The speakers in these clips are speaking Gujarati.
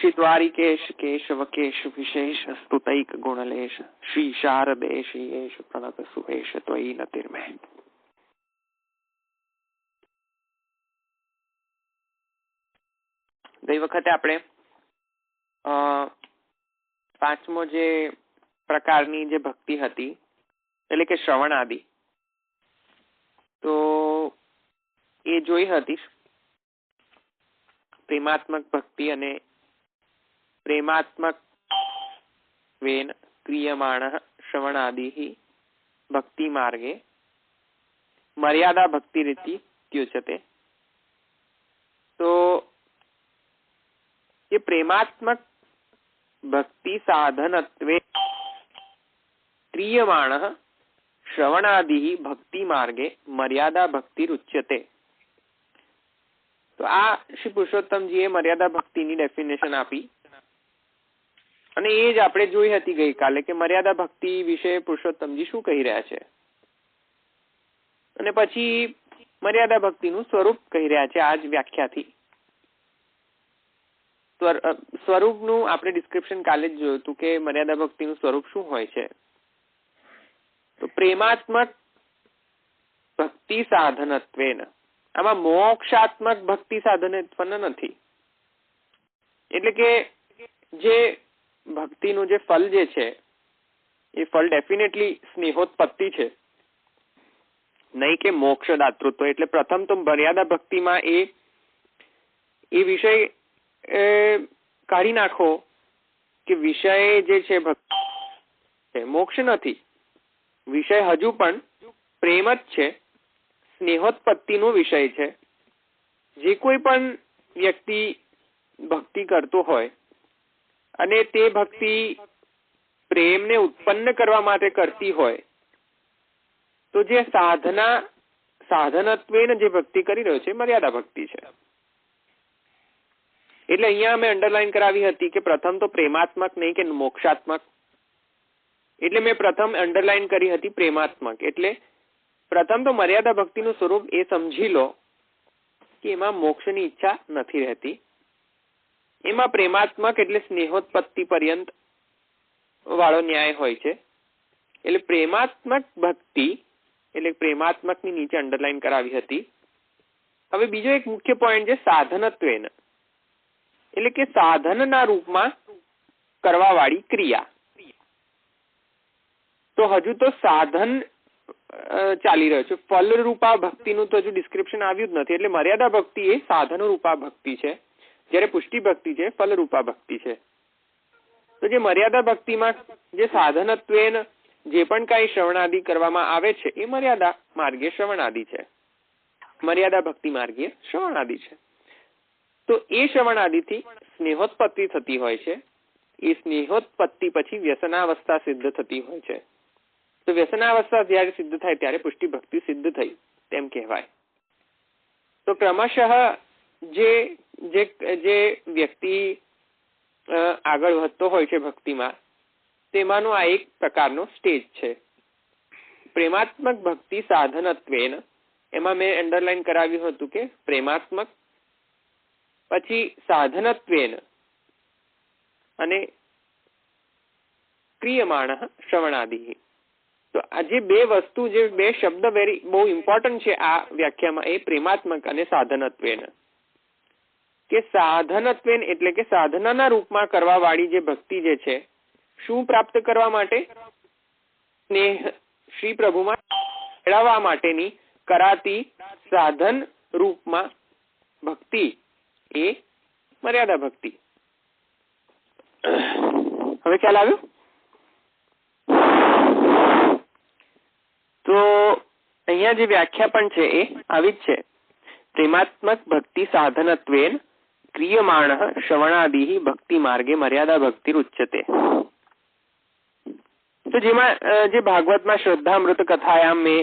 श्रीद्वारिकेश केशव केश विशेष स्तुतैक गुणलेश श्री शारदेश प्रणत सुवेश त्वयि नतिर्मे। गई वखते आपणे पांचमो जे प्रकारनी जे भक्ति हती एटले के श्रवण आदि तो ए जोई हती प्रेमात्मक भक्ति अने प्रेमात्मक वेन क्रियमाणः श्रवणादिः भक्ति मार्गे मर्यादा भक्ति रीति उच्यते। तो ये प्रेमात्मक भक्ति साधनत्वे क्रियमाणः श्रवणादिः भक्ति मार्गे मर्यादा भक्ति उच्यते। तो आ श्री पुरुषोत्तमजीए मर्यादा भक्ति डेफिनेशन आपी અને એ જ આપણે જોઈ હતી ગઈકાલે કે મર્યાદા ભક્તિ વિશે પુરુષોત્તમજી શું કહી રહ્યા છે અને પછી મર્યાદા ભક્તિનું સ્વરૂપ કહી રહ્યા છે આ જ વ્યાખ્યાથી। સ્વરૂપનું આપણે ડિસ્ક્રિપ્શન કાલે જ જોયું હતું કે મર્યાદા ભક્તિનું સ્વરૂપ શું હોય છે। તો પ્રેમાત્મક ભક્તિ સાધનત્વેન આમાં મોક્ષાત્મક ભક્તિ સાધનત્વ નથી, એટલે કે જે ભક્તિનું જે ફલ જે છે એ ફલ ડેફિનેટલી સ્નેહોત્પત્તિ છે, નહીં કે મોક્ષદાતૃત્વ। એટલે પ્રથમ તો મર્યાદા ભક્તિમાં એ વિષય કાઢી નાખો કે વિષય જે છે ભક્તિ મોક્ષ નથી, વિષય હજુ પણ પ્રેમ જ છે, સ્નેહોત્પત્તિનો વિષય છે। જે કોઈ પણ વ્યક્તિ ભક્તિ કરતો હોય અને તે ભક્તિ પ્રેમને ઉત્પન્ન કરવા માટે કરતી હોય તો જે સાધનત્વેન જે ભક્તિ કરી રહ્યો છે મર્યાદા ભક્તિ છે। એટલે અહીંયા અમે અંડરલાઈન કરાવી હતી કે પ્રથમ તો પ્રેમાત્મક નહીં કે મોક્ષાત્મક। એટલે મેં પ્રથમ અંડરલાઈન કરી હતી પ્રેમાત્મક। એટલે પ્રથમ તો મર્યાદા ભક્તિનું સ્વરૂપ એ સમજી લો કે એમાં મોક્ષની ઈચ્છા નથી રહેતી, એમાં પ્રેમાત્મક એટલે સ્નેહોત્પત્તિ પર્યંત વાળો ન્યાય હોય છે। એટલે પ્રેમાત્મક ભક્તિ એટલે પ્રેમાત્મકની નીચે અંડરલાઈન કરાવી હતી। હવે બીજો એક મુખ્ય પોઈન્ટ છે સાધનત્વેન, એટલે કે સાધનના રૂપમાં કરવા વાળી ક્રિયા। તો હજુ તો સાધન ચાલી રહ્યો છે, ફલ રૂપા ભક્તિનું તો હજુ ડિસ્ક્રિપ્શન આવ્યું જ નથી। એટલે મર્યાદા ભક્તિ એ સાધન રૂપા ભક્તિ છે, જ્યારે પુષ્ટિ ભક્તિ છે ફલ રૂપા ભક્તિ છે। તો જે મર્યાદા ભક્તિમાં જે સાધનત્વેન જે પણ કઈ શ્રવણાદિ કરવામાં આવે છે એ મર્યાદા માર્ગે શ્રવણાદિ છે, મર્યાદા ભક્તિ માર્ગે શ્રવણાદિ છે। તો એ શ્રવણાદિથી સ્નેહોત્પત્તિ થતી હોય છે, એ સ્નેહોત્પત્તિ પછી વ્યસનાવસ્થા સિદ્ધ થતી હોય છે। તો વ્યસનાવસ્થા જ્યારે સિદ્ધ થાય ત્યારે પુષ્ટિ ભક્તિ સિદ્ધ થઈ તેમ કહેવાય। તો ક્રમશઃ જે વ્યક્તિ આગળ વધતો હોય છે ભક્તિમાં તેમાંનો આ એક પ્રકારનો સ્ટેજ છે। પ્રેમાત્મક ભક્તિ સાધનત્વેન એમાં મેં અંડરલાઈન કરાવ્યું હતું કે પ્રેમાત્મક પછી સાધનત્વેન અને ક્રિયમાણઃ શ્રવણાદિ। તો આ જે બે વસ્તુ, જે બે શબ્દ બહુ ઇમ્પોર્ટન્ટ છે આ વ્યાખ્યામાં, એ પ્રેમાત્મક અને સાધનત્વેન। કે સાધનત્વેન એટલે કે સાધનાના રૂપમાં કરવા વાળી જે ભક્તિ જે છે, શું પ્રાપ્ત કરવા માટે? સ્નેહ શ્રી પ્રભુમાં મેળવવા માટેની કરાતી સાધન રૂપમાં ભક્તિ એ મર્યાદા ભક્તિ। હવે ખ્યાલ આવ્યો? તો અહીંયા જે વ્યાખ્યા પણ છે એ આવી જ છે, પ્રેમાત્મક ભક્તિ સાધનત્વેન ક્રિયમાણઃ શ્રવણાદિ ભક્તિ માર્ગે મર્યાદા ભક્તિ ઉચ્યતે। તો જેમાં જે ભાગવતમાં શ્રદ્ધામૃત કથાયામ મેં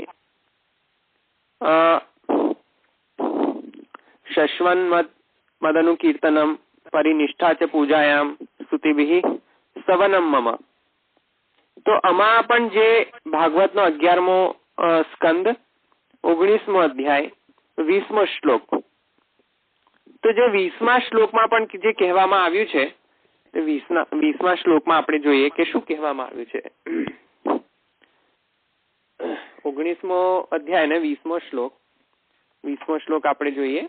શશ્વન મદનુ કીર્તનમ પરિનિષ્ઠા ચ પૂજાયામ સ્તુતિભિઃ સવનમ મમ, તો આમાં પણ જે ભાગવતનો 11મો સ્કંદ 19મો અધ્યાય 20મો શ્લોક, તો જે 20મા શ્લોકમાં પણ જે કહેવામાં આવ્યું છે 20મા શ્લોકમાં આપણે જોઈએ કે શું કહેવામાં આવ્યું છે. 19મો અધ્યાય ને 20મો શ્લોક આપણે જોઈએ.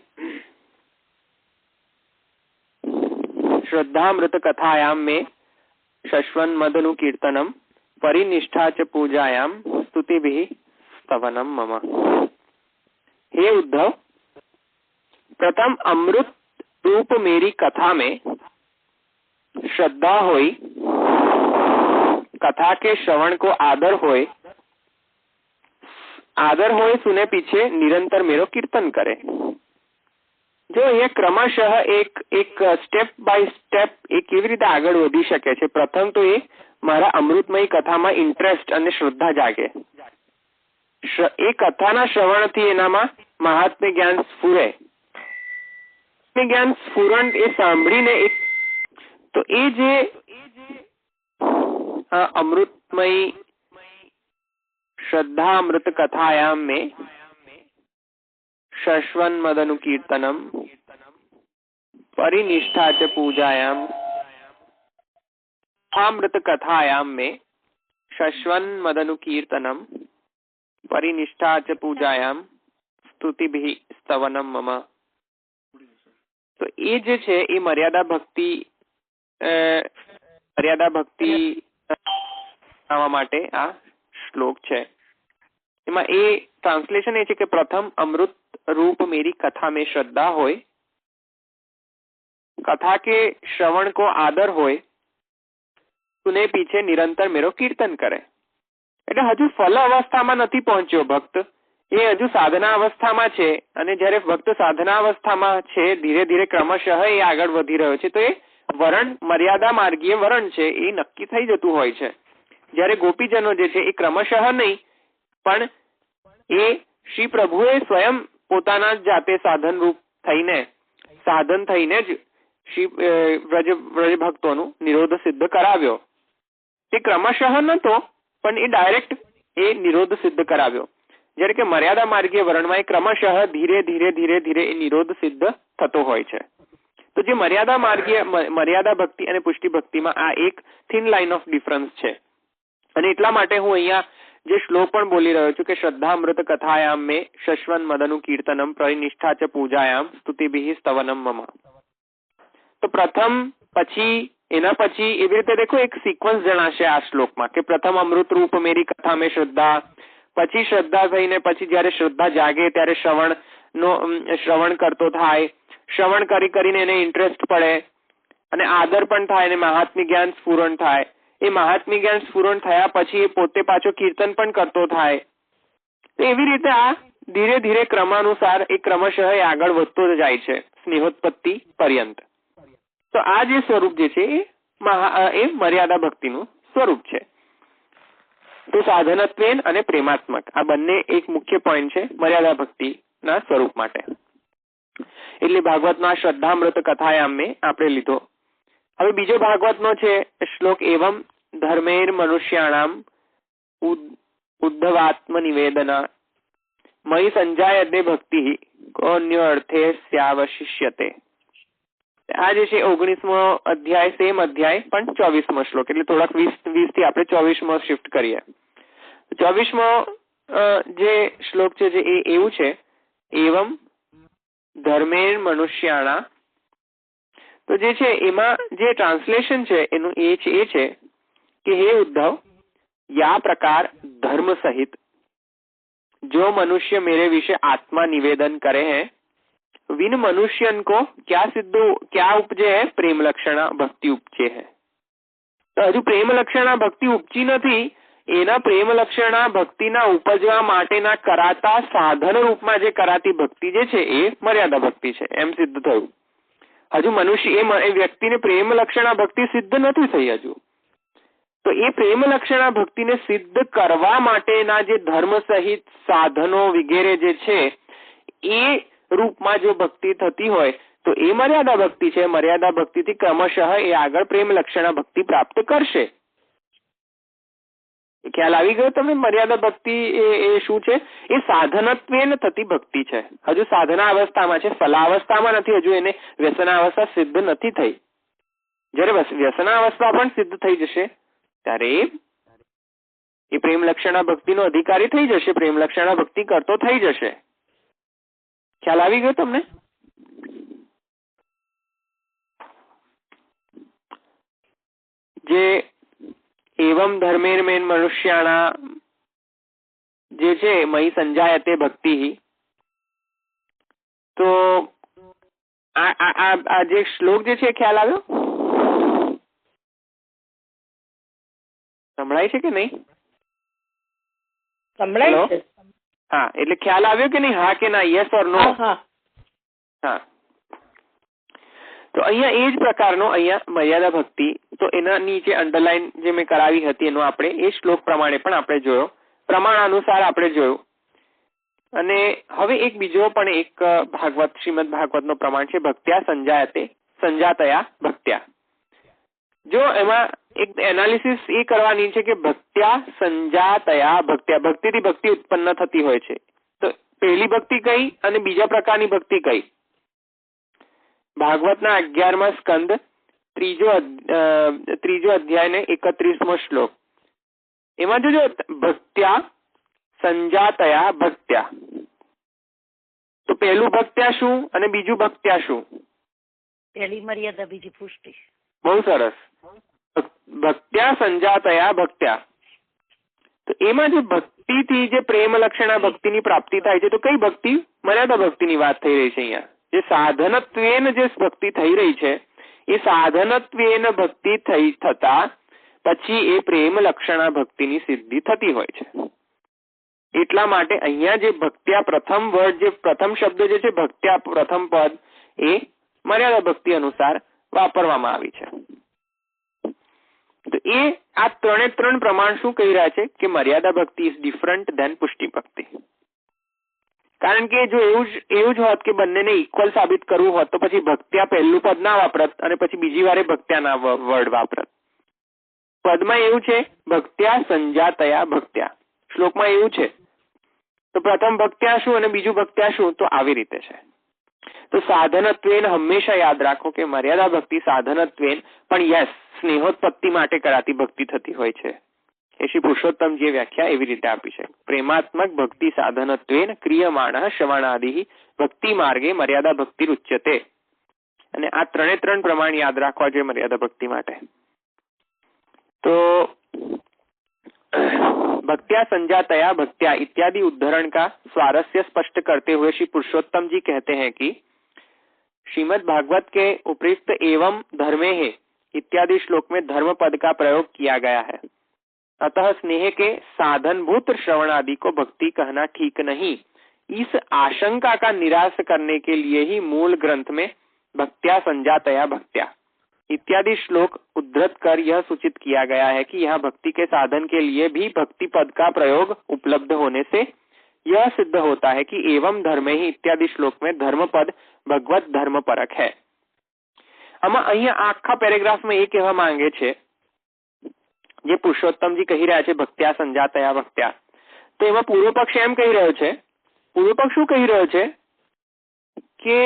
શ્રદ્ધામૃત કથાયામ મે શશ્વન મદનું કીર્તનમ પરિનિષ્ઠા ચ પૂજાયામ સ્તુતિભિ સ્તવનમ મમ. हे उद्धव, प्रथम अमृत रूप मेरी कथा में श्रद्धा होई, कथा के श्रवण को आदर होए सुने पीछे निरंतर मेरो कीर्तन करे. जो ये क्रमशः एक स्टेप बाय स्टेप એ કેવી રીતે આગળ વધી શકે છે. પ્રથમ તો એ મારા અમૃતમય કથામાં ઇન્ટરેસ્ટ અને શ્રદ્ધા જાગે. એ કથાના શ્રવણથી એનામાં મહાત્મ્ય જ્ઞાન સ્ફુરે. જ્ઞાન સ્ફુરણ એ સાંભળીને તો એ જે અમૃતમય શ્રદ્ધા અમૃત કથાયામ મેં શશ્વન મદનું કીર્તનમ પરિનિષ્ઠા ચ પૂજાયામ. અમૃત કથાયામ મેં શશ્વન મદનું કીર્તનમ પરિનિષ્ઠા ચ પૂજાયામ સ્તુતિભિ સ્તવનમ મમ. તો એ જે છે એ મર્યાદા ભક્તિ માટે આ શ્લોક છે. એમાં એ ટ્રાન્સલેશન એ છે કે પ્રથમ અમૃત रूप मेरी कथा में श्रद्धा होय, कथा के श्रवण को आदर होय, सुने पीछे निरंतर मेरो कीर्तन करे. એટલે હજુ ફલ અવસ્થામાં નથી પહોંચ્યો ભક્ત, એ હજુ સાધના અવસ્થામાં છે. અને જયારે ભક્ત સાધના અવસ્થામાં છે, ધીરે ધીરે ક્રમશઃ એ આગળ વધી રહ્યો છે, તો એ વરણ મર્યાદા માર્ગીય વરણ છે એ નક્કી થઈ જતું હોય છે. જયારે ગોપીજનો જે છે એ ક્રમશઃ નહીં, પણ એ શ્રી પ્રભુએ સ્વયં પોતાના જાતે સાધન થઈને જ શ્રી વ્રજ ભક્તોનું નિરોધ સિદ્ધ કરાવ્યો. તે ક્રમશઃ નતો, પણ એ ડાયરેક્ટ એ નિરોધ સિદ્ધ કરાવ્યો. જ્યારે કે મર્યાદા માર્ગીય વર્ણમાં એ ક્રમશઃ ધીરે ધીરે એ નિરોધ સિદ્ધ થતો હોય છે. તો જે મર્યાદા ભક્તિ અને પુષ્ટિ ભક્તિમાં આ એક થિન લાઇન ઓફ ડિફરન્સ છે. અને એટલા માટે હું અહીંયા જે શ્લોક પણ બોલી રહ્યો છું કે શ્રદ્ધામૃત કથાયામ મેં શશ્વન મદનું કીર્તનમ પરિનિષ્ઠા ચ પૂજાયામ સ્તુતિભિ સ્તવનમ મમ. તો પ્રથમ પછી એના પછી એવી રીતે દેખો એક સિક્વન્સ જણાશે આ શ્લોકમાં કે પ્રથમ અમૃત રૂપ મેરી કથા મેં શ્રદ્ધા, પછી શ્રદ્ધા થઈને પછી જયારે શ્રદ્ધા જાગે ત્યારે શ્રવણ કરતો થાય, શ્રવણ કરીને એને ઇન્ટરેસ્ટ પડે અને આદર પણ થાય અને મહાત્મ્ય જ્ઞાન સ્ફુરણ થાય. એ મહાત્મ્ય જ્ઞાન સ્ફુરણ થયા પછી એ પોતે પાછો કીર્તન પણ કરતો થાય. તો એવી રીતે આ ધીરે ધીરે ક્રમાનુસાર એ ક્રમશઃ એ આગળ વધતો જાય છે સ્નેહોત્પત્તિ પર્યંત. તો આ જે સ્વરૂપ જે છે એ મર્યાદા ભક્તિનું સ્વરૂપ છે. તો સાધનત્વેન અને પ્રેમાત્મક આ બંને એક મુખ્ય પોઈન્ટ છે મર્યાદા ભક્તિના સ્વરૂપ માટે. એટલે ભાગવતનો આ શ્રદ્ધામૃત કથાયામ મેં આપણે લીધો. હવે બીજો ભાગવતનો છે શ્લોક એવમ ધર્મેર મનુષ્યાણામ ઉદ્ધવાત્મ નિવેદના મયી સંજાયતે ભક્તિ કોન્યો અર્થે સ્યાવશિષ્યતે. આ જે છે 19મો અધ્યાય સેમ અધ્યાય પણ 24મો શ્લોક, એટલે થોડાક 20 થી આપણે 24મો શિફ્ટ કરીએ. 24મો જે શ્લોક છે જે એવું છે એવમ ધર્મેર મનુષ્યાણા. તો જે છે એમાં જે ટ્રાન્સલેશન છે એનું એ છે कि हे उद्धव, या प्रकार धर्म सहित जो मनुष्य मेरे विषय आत्मा निवेदन करे हैं, विन मनुष्यन को क्या उपजे है? प्रेम लक्षणा भक्ति उपजे है. तो हजू प्रेम लक्षणा भक्ति उपजी नहीं, एना प्रेम लक्षणा भक्तिना उपजवा माटेना कराता साधन रूपमां जे कराती भक्ति जे छे ए मर्यादा भक्ति छे एम सिद्ध थयुं. हजू मनुष्य ए व्यक्तिने प्रेम लक्षणा भक्ति सिद्ध नहीं थई हजू. तो ये प्रेम लक्षणा भक्ति ने सिद्ध करवा माटेना जे धर्म सहित साधनों वगैरह जे छे ए रूप में जो भक्ति थती होय तो ए मर्यादा भक्ति छे. मर्यादा भक्ति थी क्रमशः ए आगळ प्रेम लक्षणा भक्ति प्राप्त करशे. ख्याल आवी गयो तमने? मर्यादा भक्ति ए शुं छे? ए साधनत्वेन थती भक्ति छे. हजू साधना अवस्था में छे, फलावस्था में नथी. हजू एने व्यसनावस्था सिद्ध नथी थई. જ્યારે વ્યસનાવસ્થા પણ સિદ્ધ થઈ જશે ત્યારે એ પ્રેમ લક્ષણા ભક્તિનો અધિકારી થઈ જશે, પ્રેમ લક્ષણા ભક્તિ કરતો થઈ જશે. ખ્યાલ આવી ગયો તમને? જે એવમ ધર્મેર્મેન મનુષ્યાણા જે છે મયી સંજાયતે ભક્તિ, તો આ જે શ્લોક જે છે ખ્યાલ આવ્યો? સંભળાય છે કે નહીં? સંભળાય છે. હા, એટલે ખ્યાલ આવ્યો કે નહીં? હા કે ના? યસ ઓર નો? હા. તો અહીંયા એ જ પ્રકારનો અહીંયા મર્યાદા ભક્તિ, તો એના નીચે અંડરલાઈન જે મેં કરાવી હતી એનો આપણે એ શ્લોક પ્રમાણે પણ આપણે જોયો, પ્રમાણ અનુસાર આપણે જોયું. અને હવે એક બીજો પણ એક ભાગવત શ્રીમદ ભાગવતનો પ્રમાણ છે ભક્ત્યા સંજાયતે સંજાતયા ભક્ત્યા. જો એમાં એક એનાલિસિસ એ કરવાની છે કે ભક્ત્યા સંજાતયા ભક્ત્યા, ભક્તિથી ભક્તિ ઉત્પન્ન થતી હોય છે. તો પહેલી ભક્તિ કઈ અને બીજા પ્રકારની ભક્તિ કઈ? ભાગવતના 11મા સ્કંદ ત્રીજો અધ્યાય ને 31મો શ્લોક, એમાં જો ભક્ત્યા સંજાતયા ભક્ત્યા, તો પહેલું ભક્ત્યા શું અને બીજું ભક્ત્યા શું? પહેલી મર્યાદા, બીજી પુષ્ટિ. બહુ સરસ. ભક્ત્યા સંજાતયા ભક્ત્યા, તો એમાં જે ભક્તિથી જે પ્રેમ લક્ષણા ભક્તિની પ્રાપ્તિ થાય છે, તો કઈ ભક્તિ? મર્યાદા ભક્તિની વાત થઈ રહી છે અહીંયા. જે સાધનત્વેન જે ભક્તિ થઈ રહી છે, એ સાધનત્વેન ભક્તિ થઈ થતા પછી એ પ્રેમ લક્ષણા ભક્તિની સિદ્ધિ થતી હોય છે. એટલા માટે અહીંયા જે ભક્ત્યા પ્રથમ વર્ડ, જે પ્રથમ શબ્દ જે છે ભક્ત્યા પ્રથમ પદ, એ મર્યાદા ભક્તિ અનુસાર વાપરવામાં આવી છે. તો એ આ ત્રણ પ્રમાણ શું કહી રહ્યા છે કે મર્યાદા ભક્તિ ઇઝ ડિફરન્ટ ધેન પુષ્ટિ ભક્તિ. કારણ કે જો એવું જ હોત કે બંનેને ઇક્વલ સાબિત કરવું હોત તો પછી ભક્ત્યા પહેલું પદ ના વાપરત અને પછી બીજી વારે ભક્ત્યા ના વર્ડ વાપરત. પદમાં એવું છે ભક્ત્યા સંજાતયા ભક્ત્યા, શ્લોકમાં એવું છે. તો પ્રથમ ભક્ત્યા શું અને બીજું ભક્ત્યા શું? તો આવી રીતે છે. તો સાધનત્વેન હંમેશા યાદ રાખો કે મર્યાદા ભક્તિ સાધનત્વેન પણ યસ સ્નેહોત્પત્તિ માટે કરાતી ભક્તિ થતી હોય છે. એ શ્રી પુરુષોત્તમજીએ વ્યાખ્યા એવી રીતે આપી છે. પ્રેમાત્મક ભક્તિ સાધનત્વેન ક્રિયમાણ શ્રવણાદિ ભક્તિ માર્ગે મર્યાદા ભક્તિ ઉચ્યતે. અને આ ત્રણ પ્રમાણ યાદ રાખવા જોઈએ મર્યાદા ભક્તિ માટે. तो भक्त्या संजातया भक्त्या इत्यादि उद्धरण का स्वारस्य स्पष्ट करते हुए श्री पुरुषोत्तम जी कहते हैं कि श्रीमद् भागवत के उपरिक्त एवं धर्मे है इत्यादि श्लोक में धर्म पद का प्रयोग किया गया है, अतः स्नेह के साधनभूत श्रवण आदि को भक्ति कहना ठीक नहीं। इस आशंका का निराश करने के लिए ही मूल ग्रंथ में भक्त्या संजातया भक्त्या इत्यादि श्लोक उद्धृत कर यह सूचित किया गया है कि यह भक्ति के साधन के लिए भी भक्ति पद का प्रयोग उपलब्ध होने से यह सिद्ध होता है कि एवं धर्मे ही इत्यादि श्लोक में धर्म पद भगवत धर्म परक है। આમાં અહીંયા આખા પેરેગ્રાફમાં એ કહેવા માંગે છે જે પુરુષોત્તમજી કહી રહ્યા છે ભક્ત્યા સંજાતયા ભક્ત્યા, તો એમાં પૂર્વ પક્ષ એમ કહી રહ્યો છે, પૂર્વ પક્ષ શું કહી રહ્યો છે કે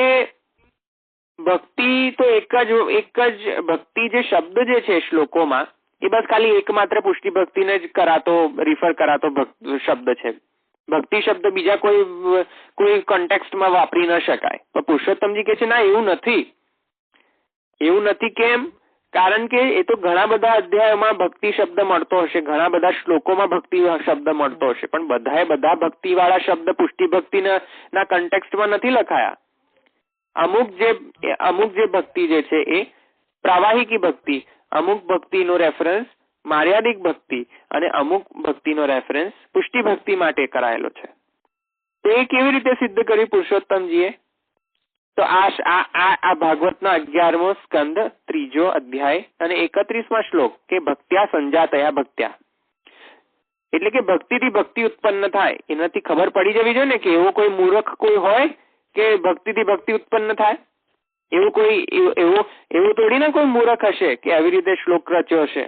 ભક્તિ તો એક જ ભક્તિ જે શબ્દ જે છે શ્લોકોમાં એ બસ ખાલી એકમાત્ર પુષ્ટિ ભક્તિને જ કરાતો રિફર કરાતો શબ્દ છે. ભક્તિ શબ્દ બીજા કોઈ કોન્ટેક્સ્ટમાં વાપરી ન શકાય. પણ પુરુષોત્તમજી કહે છે ના એવું નથી. એવું નથી કેમ? કારણ કે એ તો ઘણા બધા અધ્યાયોમાં ભક્તિ શબ્દ મળતો હશે, ઘણા બધા શ્લોકોમાં ભક્તિ શબ્દ મળતો હશે, પણ બધા ભક્તિ વાળા શબ્દ પુષ્ટિ ભક્તિના કન્ટેક્સ્ટમાં નથી લખાયા. અમુક જે ભક્તિ જે છે એ પ્રાવાહિકી ભક્તિ, અમુક ભક્તિનો રેફરન્સ માર્યાદિક ભક્તિ અને અમુક ભક્તિનો રેફરન્સ પુષ્ટિ ભક્તિ માટે કરાયેલો છે. તો એ કેવી રીતે સિદ્ધ કર્યું પુરુષોત્તમજીએ? તો આ ભાગવતના 11મો સ્કંદ 3જો અધ્યાય અને 31મા શ્લોક કે ભક્ત્યા સંજાતયા ભક્ત્યા, એટલે કે ભક્તિથી ભક્તિ ઉત્પન્ન થાય એનાથી ખબર પડી જવી જોઈએ ને કે એવો કોઈ મૂર્ખ કોઈ હોય કે ભક્તિથી ભક્તિ ઉત્પન્ન થાય? એવો થોડી ના કોઈ મૂર્ખ હશે કે આવી રીતે શ્લોક રચ્યો હશે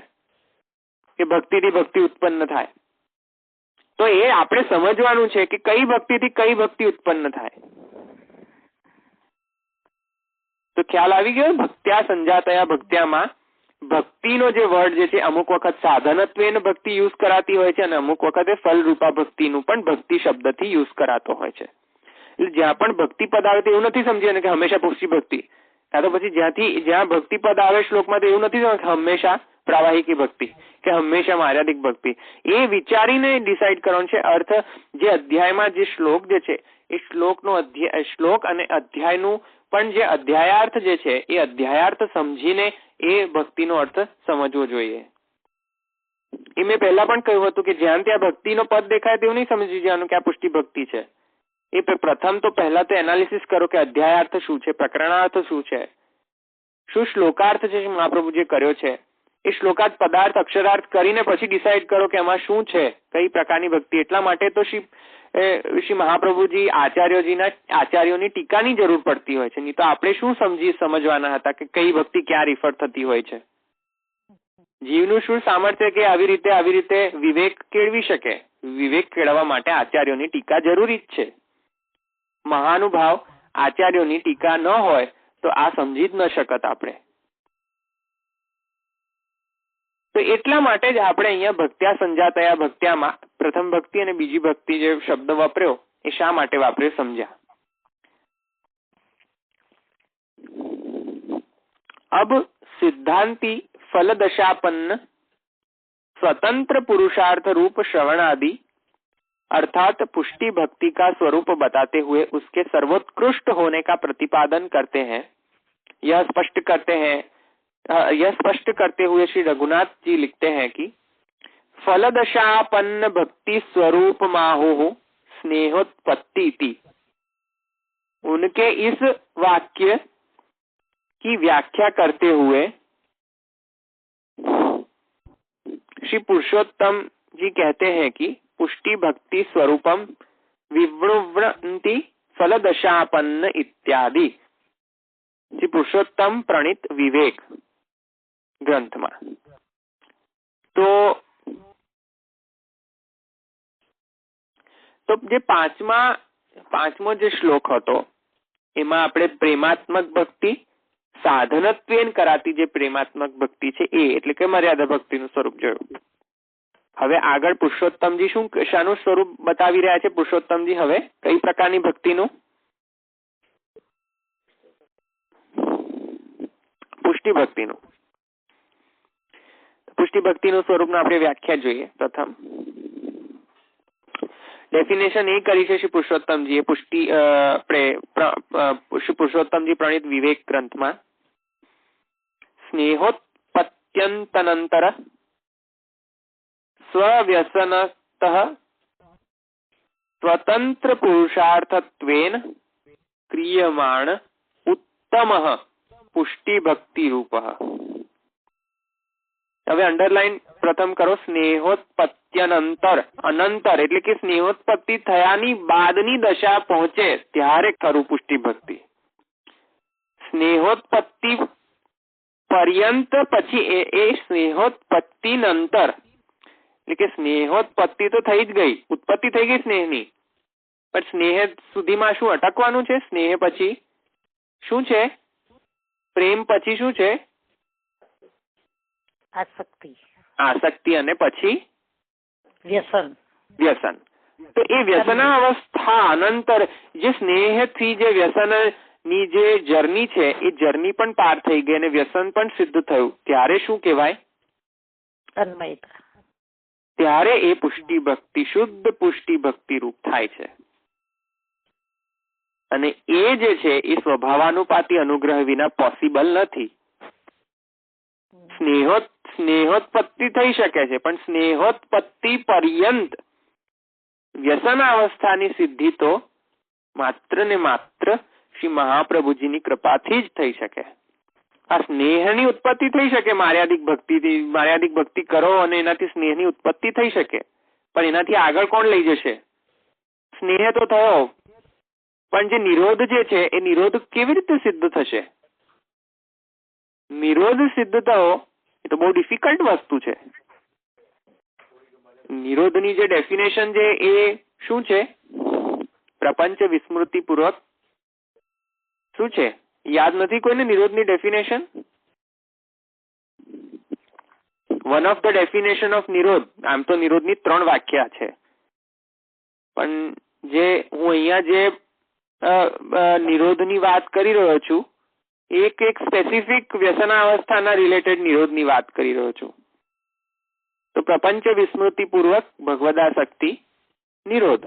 કે ભક્તિથી ભક્તિ ઉત્પન્ન થાય. તો એ આપણે સમજવાનું છે કે કઈ ભક્તિથી કઈ ભક્તિ ઉત્પન્ન થાય. તો ખ્યાલ આવી ગયો? ભક્ત્યા સંજાતયા ભક્ત્યામાં ભક્તિનો જે વર્ડ જે છે અમુક વખત સાધનત્વેન ભક્તિ યુઝ કરાતી હોય છે અને અમુક વખતે ફલરૂપા ભક્તિનું પણ ભક્તિ શબ્દથી યુઝ કરાતો હોય છે. એટલે જ્યાં પણ ભક્તિ પદ આવે એવું નથી સમજીએ કે હંમેશા પુષ્ટિ ભક્તિ, કાં તો પછી જ્યાં ભક્તિ પદ આવે શ્લોકમાં તો એવું નથી સમજ કે હંમેશા પ્રાવાહિકી ભક્તિ કે હંમેશા માર્યાદિક ભક્તિ. એ વિચારીને ડિસાઈડ કરવાનો છે અર્થ. જે અધ્યાયમાં જે શ્લોક જે છે એ શ્લોક અને અધ્યાયનું પણ જે અધ્યાયાર્થ જે છે એ અધ્યાયાર્થ સમજીને એ ભક્તિનો અર્થ સમજવો જોઈએ. એ મેં પહેલા પણ કહ્યું હતું કે જ્યાં ત્યાં ભક્તિનો પદ દેખાય તેવું નહીં સમજી જવાનું કે આ પુષ્ટિ ભક્તિ છે. એ પ્રથમ તો પહેલા તો એનાલિસિસ કરો કે અધ્યાયાર્થ શું છે, પ્રકરણાર્થ શું છે, શું શ્લોકાર્થ છે મહાપ્રભુ જે કર્યો છે એ શ્લોકાર્થ પદાર્થ અક્ષરાર્થ કરીને પછી ડિસાઈડ કરો કે એમાં શું છે, કઈ પ્રકારની ભક્તિ. એટલા માટે તો શ્રી મહાપ્રભુજી આચાર્યોની ટીકાની જરૂર પડતી હોય છે. નહીં તો આપણે શું સમજવાના હતા કે કઈ ભક્તિ ક્યાં રિફર થતી હોય છે. જીવનું શું સામર્થ્ય કે આવી રીતે વિવેક કેળવી શકે. વિવેક કેળવવા માટે આચાર્યોની ટીકા જરૂરી જ છે. મહાનુભાવ આચાર્યોની ટીકા ન હોય તો આ સમજી જ ન શકત આપણે. તો એટલા માટે જ આપણે અહીંયા ભક્ત્યા સંજાતયા ભક્ત્યામાં પ્રથમ ભક્તિ અને બીજી ભક્તિ જે શબ્દ વાપર્યો એ શા માટે વાપર્યો સમજ્યા. અબ સિદ્ધાંતિ फलदशापन्न स्वतंत्र पुरुषार्थ रूप श्रवणादि अर्थात पुष्टि भक्ति का स्वरूप बताते हुए उसके सर्वोत्कृष्ट होने का प्रतिपादन करते हैं. यह स्पष्ट करते हुए श्री रघुनाथ जी लिखते हैं कि फलदशापन्न भक्ति स्वरूप माहो स्नेहोत्पत्ति इति. उनके इस वाक्य की व्याख्या करते हुए श्री पुरुषोत्तम जी कहते हैं कि पुष्टि भक्ति स्वरूपम विवृण्वन्ति फलदशापन्न इत्यादि. श्री पुरुषोत्तम प्रणीत विवेक ग्रंथમાં. તો જે પાંચમો જે શ્લોક હતો એમાં આપણે પ્રેમાત્મક ભક્તિ, સાધનત્વેન કરાતી જે પ્રેમાત્મક ભક્તિ છે એ એટલે કે મર્યાદા ભક્તિનું સ્વરૂપ જોયું. હવે આગળ પુરુષોત્તમજી શાનું સ્વરૂપ બતાવી રહ્યા છે? પુરુષોત્તમજી હવે કઈ પ્રકારની ભક્તિનું? પુષ્ટિ ભક્તિનું. પુષ્ટિ ભક્તિનું સ્વરૂપનું આપણે વ્યાખ્યા જોઈએ. પ્રથમ ડેફિનેશન એ કરી છે શ્રી પુરુષોત્તમજીએ શ્રી પુરુષોત્તમજી પ્રણીત વિવેક ગ્રંથમાં. સ્નેહોત્પત્યંતનંતર સ્વવ્યસનતઃ સ્વતંત્ર પુરુષાર્થત્વેન ક્રિયમાણ ઉત્તમઃ પુષ્ટિ ભક્તિ રૂપઃ. હવે અંડરલાઈન પ્રથમ કરો. સ્નેહોત્પત્યનંતર, અનંતર એટલે કે સ્નેહોત્પત્તિ થયાની બાદની દશા પહોંચે ત્યારે ખરું પુષ્ટિ ભક્તિ. સ્નેહોત્પત્તિ પર્યંત પછી એ સ્નેહોત્પત્તિ નંતર એટલે કે સ્નેહોત્પત્તિ તો થઈ જ ગઈ, ઉત્પત્તિ થઈ ગઈ સ્નેહની, પણ સ્નેહ સુધીમાં શું અટકવાનું છે? સ્નેહ પછી શું છે? પ્રેમ પછી શું છે? આસક્તિ અને પછી વ્યસન. તો એ વ્યસન અવસ્થા અનંતર જે સ્નેહ થી જે વ્યસન ની જે જર્ની છે એ જર્ની પણ પાર થઈ ગઈ અને વ્યસન પણ સિદ્ધ થયું ત્યારે શું કહેવાય? તન્મયતા. ત્યારે એ પુષ્ટિ ભક્તિ, શુદ્ધ પુષ્ટિ ભક્તિ રૂપ થાય છે. અને એ જે છે એ સ્વભાવાનુપાતી અનુગ્રહ વિના પોસિબલ નથી. સ્નેહોત્પત્તિ થઈ શકે છે પણ સ્નેહોત્પત્તિ પર્યંત વ્યસન અવસ્થાની સિદ્ધિ તો માત્ર ને માત્ર શ્રી મહાપ્રભુજીની કૃપાથી જ થઈ શકે. આ સ્નેહની ઉત્પત્તિ થઈ શકે માર્યાદિક ભક્તિથી. માર્યાદિક ભક્તિ કરો અને એનાથી સ્નેહની ઉત્પત્તિ થઈ શકે, પણ એનાથી આગળ કોણ લઈ જશે? સ્નેહ તો થયો, પણ જે નિરોધ જે છે એ નિરોધ કેવી રીતે સિદ્ધ થશે? નિરોધ સિદ્ધ થયો એ તો બહુ ડિફિકલ્ટ વસ્તુ છે. નિરોધની જે ડેફિનેશન છે એ શું છે? પ્રપંચ વિસ્મૃતિ પૂર્વક શું છે? યાદ નથી કોઈને નિરોધની definition? One of the definition of નિરોધ, આમ તો નિરોધની 3 વ્યાખ્યા છે, પણ જે હું અહીંયા જે નિરોધની વાત કરી રહ્યો છું એક સ્પેસિફિક વ્યસનાવસ્થાના રિલેટેડ નિરોધની વાત કરી રહ્યો છું. તો પ્રપંચ વિસ્મૃતિ પૂર્વક ભગવદાસક્તિ નિરોધ.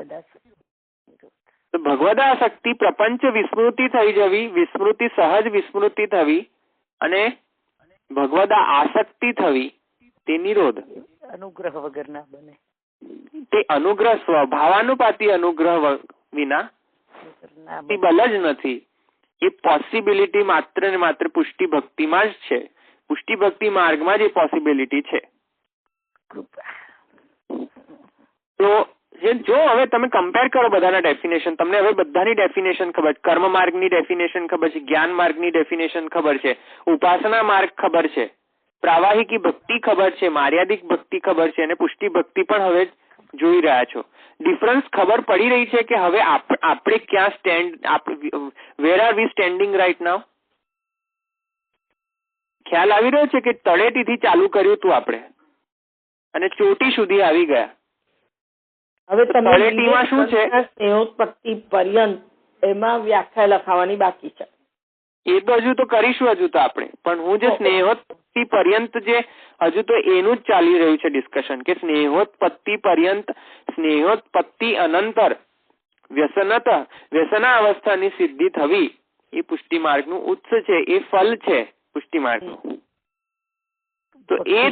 તો ભગવદાસક્તિ પ્રપંચ વિસ્મૃતિ થઈ જવી, વિસ્મૃતિ સહજ વિસ્મૃતિ થવી અને ભગવદા આસક્તિ થવી, તે નિરોધ. અનુગ્રહ વગરના બને. તે અનુગ્રહ સ્વભાવાનુપાતી અનુગ્રહ વિના પોસિબલ જ નથી. એ પોસિબિલિટી માત્ર ને માત્ર પુષ્ટિ ભક્તિમાં જ છે. પુષ્ટિ ભક્તિ માર્ગમાં જ એ પોસિબિલિટી છે. તો જો હવે તમે કમ્પેર કરો બધાના ડેફિનેશન, તમને હવે બધાની ડેફિનેશન ખબર છે. કર્મ માર્ગની ડેફિનેશન ખબર છે, જ્ઞાન માર્ગની ડેફિનેશન ખબર છે, ઉપાસના માર્ગ ખબર છે, પ્રાવાહિકી ભક્તિ ખબર છે, માર્યાદિક ભક્તિ ખબર છે અને પુષ્ટિ ભક્તિ પણ હવે જોઈ રહ્યા છો. ડિફરન્સ ખબર પડી રહી છે કે હવે આપણે ક્યાં stand, where are we standing right now. ખ્યાલ આવી રહ્યો છે કે તળેટીથી ચાલુ કર્યું હતું આપણે અને ચોટી સુધી આવી ગયા. હવે તળેટીમાં શું છે, સ્નેહોત્પત્તિ પર્યંત એમાં વ્યાખ્યા લખાવાની બાકી છે. એ તો હજુ તો કરીશું હજુ તો આપણે, પણ હું જે સ્નેહોત્પત્તિ પર્યંત જે હજુ તો એનું જ ચાલી રહ્યું છે ડિસ્કશન કે સ્નેહોત્પત્તિ પર્યંત, સ્નેહોત્પત્તિ અનંતર વ્યસનાવસ્થાની સિદ્ધિ થવી એ પુષ્ટિ માર્ગનું ઉચ્ચ છે, એ ફલ છે પુષ્ટિ માર્ગનું. તો એ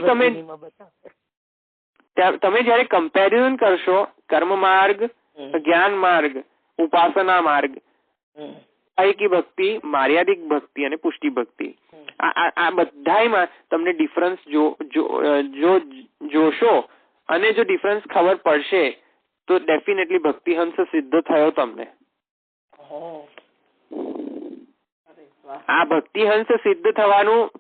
તમે જયારે કમ્પેરિઝન કરશો કર્મ માર્ગ, જ્ઞાન માર્ગ, ઉપાસના માર્ગ, પ્રાવાહિકી ભક્તિ, માર્યાદિક ભક્તિ અને પુષ્ટિ ભક્તિ, આ બધામાં તમને ડિફરન્સ જોશો અને જો ડિફરન્સ ખબર પડશે તો ડેફિનેટલી ભક્તિહંસ સિદ્ધ થયો તમને. આ ભક્તિહંસ સિદ્ધ થવાનું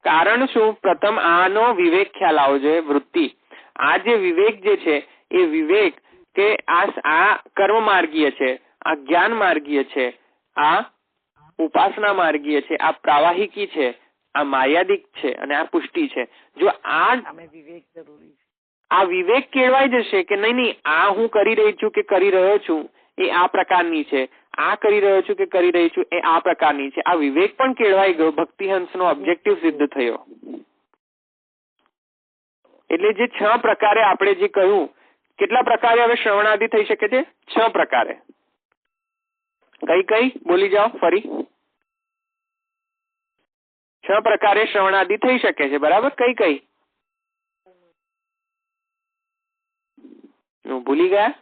કારણ શું? પ્રથમ આનો વિવેક ખ્યાલ આવવો જોઈએ. વૃત્તિ, આ જે વિવેક જે છે એ વિવેક કે આ કર્મ માર્ગીય છે, આ જ્ઞાન માર્ગીય છે, આ ઉપાસના માર્ગીય છે, આ પ્રાવાહિકી છે, આ માર્યાદિક છે અને આ પુષ્ટિ છે. જો આ વિવેક કેળવાઈ જશે કે નહીં આ હું કરી રહી છું કે કરી રહ્યો છું એ આ પ્રકારની છે, આ કરી રહ્યો છું કે કરી રહી છું એ આ પ્રકારની છે, આ વિવેક પણ કેળવાઈ ગયો, ભક્તિહંસનો ઓબ્જેક્ટિવ સિદ્ધ થયો. એટલે જે 6 પ્રકારે આપણે જે કહ્યું, કેટલા પ્રકારે હવે શ્રવણાદિ થઈ શકે છે? 6 પ્રકારે. કઈ બોલી જાઓ ફરી. 6 પ્રકારે શ્રવણાદિ થઈ શકે છે, બરાબર? કઈ ભૂલી ગયા?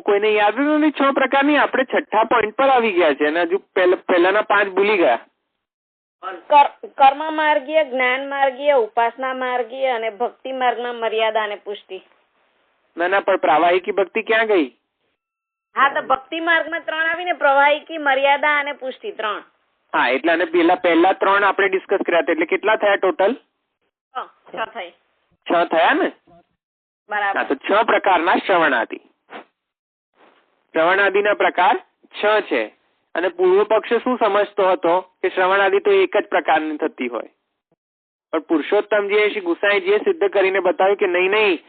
કોઈને યાદ નથી? 6 પ્રકારની આપણે 6થા પોઈન્ટ પર આવી ગયા છે અને હજુ પહેલાના 5 ભૂલી ગયા. કર્મ માર્ગીય, જ્ઞાન માર્ગીય, ઉપાસના માર્ગીય અને ભક્તિ માર્ગમાં મર્યાદા અને પુષ્ટિ. ના પણ પ્રાવાહિકી ભક્તિ ક્યાં ગઈ? હા, તો ભક્તિ માર્ગમાં 3 આવીને પ્રવાહિકી, મર્યાદા અને પુષ્ટિ 3. હા, એટલે અને પહેલા 3 આપણે ડિસ્કસ કર્યા હતા. એટલે કેટલા થયા ટોટલ? 6 થયા ને? બરાબર. તો 6 પ્રકારના શ્રવણાદિ. શ્રવણાદિના પ્રકાર 6 છે. અને પૂર્વ પક્ષ શું સમજતો હતો કે શ્રવણાદિ તો એક જ પ્રકારની થતી હોય, પણ પુરુષોત્તમજીએ શ્રી ગુસાઈજીએ સિદ્ધ કરીને બતાવ્યું કે નહીં,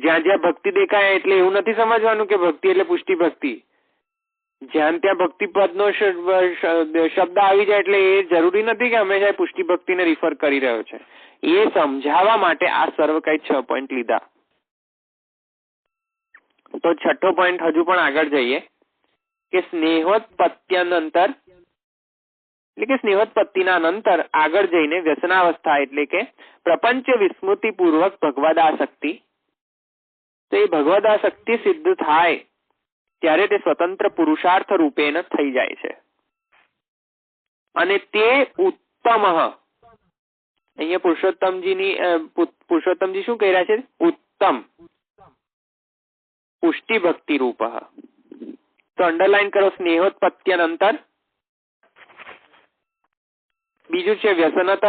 જ્યાં જ્યાં ભક્તિ દેખાય એટલે એવું નથી સમજવાનું કે ભક્તિ એટલે પુષ્ટિ ભક્તિ. જ્યાં ત્યાં ભક્તિ પદનો શબ્દ આવી જાય એટલે એ જરૂરી નથી કે હંમેશા પુષ્ટિ ભક્તિને રિફર કરી રહ્યો છે. એ સમજાવવા માટે આ સર્વ કઈ 6 પોઈન્ટ લીધા. તો 6થો પોઈન્ટ હજુ પણ આગળ જઈએ કે સ્નેહોત્પત્ત્યનંતર, એટલે કે સ્નેહોત્પત્તિના અનંતર આગળ જઈને વ્યસનાવસ્થા એટલે કે પ્રપંચ વિસ્મૃતિ પૂર્વક ભગવદાસક્તિ. તો એ ભગવદાસક્તિ સિદ્ધ થાય ત્યારે તે સ્વતંત્ર પુરુષાર્થ રૂપેણ થઈ જાય છે અને તે ઉત્તમ. અહીંયા પુરુષોત્તમજી શું કહી રહ્યા છે? ઉત્તમ પુષ્ટિ ભક્તિ રૂપ. તો અંડરલાઈન કરો સ્નેહોત્પત્ત્યનંતર. બીજું છે વ્યસનતઃ,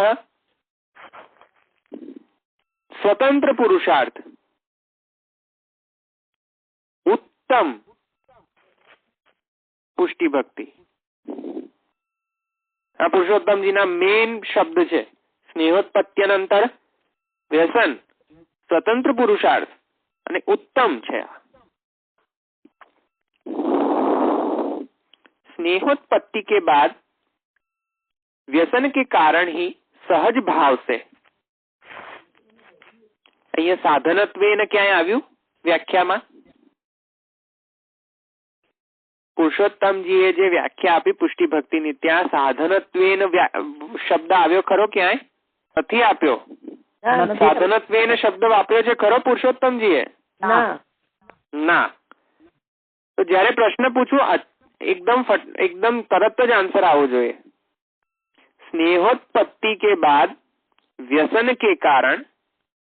સ્વતંત્ર પુરુષાર્થ, ઉત્તમ પુષ્ટિ ભક્તિ. આ પુરુષોત્તમજીના મેઇન શબ્દ છે. સ્નેહોત્પત્ત્યનંતર, વ્યસન, स्वतंत्र पुरुषार्थ અને उत्तम છે. स्नेहोत्पत्ति के बाद व्यसन के कारण ही सहज भाव से, અહીંયા સાધનત્વેન ક્યાંય આવ્યું વ્યાખ્યામાં? પુરુષોત્તમજીએ જે વ્યાખ્યા આપી પુષ્ટિ ભક્તિની, ત્યાં સાધનત્વેન શબ્દ આવ્યો ખરો ક્યાંય? નથી આપ્યો. સાધનત્વેન શબ્દ વાપર્યો છે ખરો પુરુષોત્તમજીએ? ના. તો જયારે પ્રશ્ન પૂછું એકદમ તરત જ આન્સર આવવો જોઈએ. स्नेहोत्पत्ति के बाद व्यसन के कारण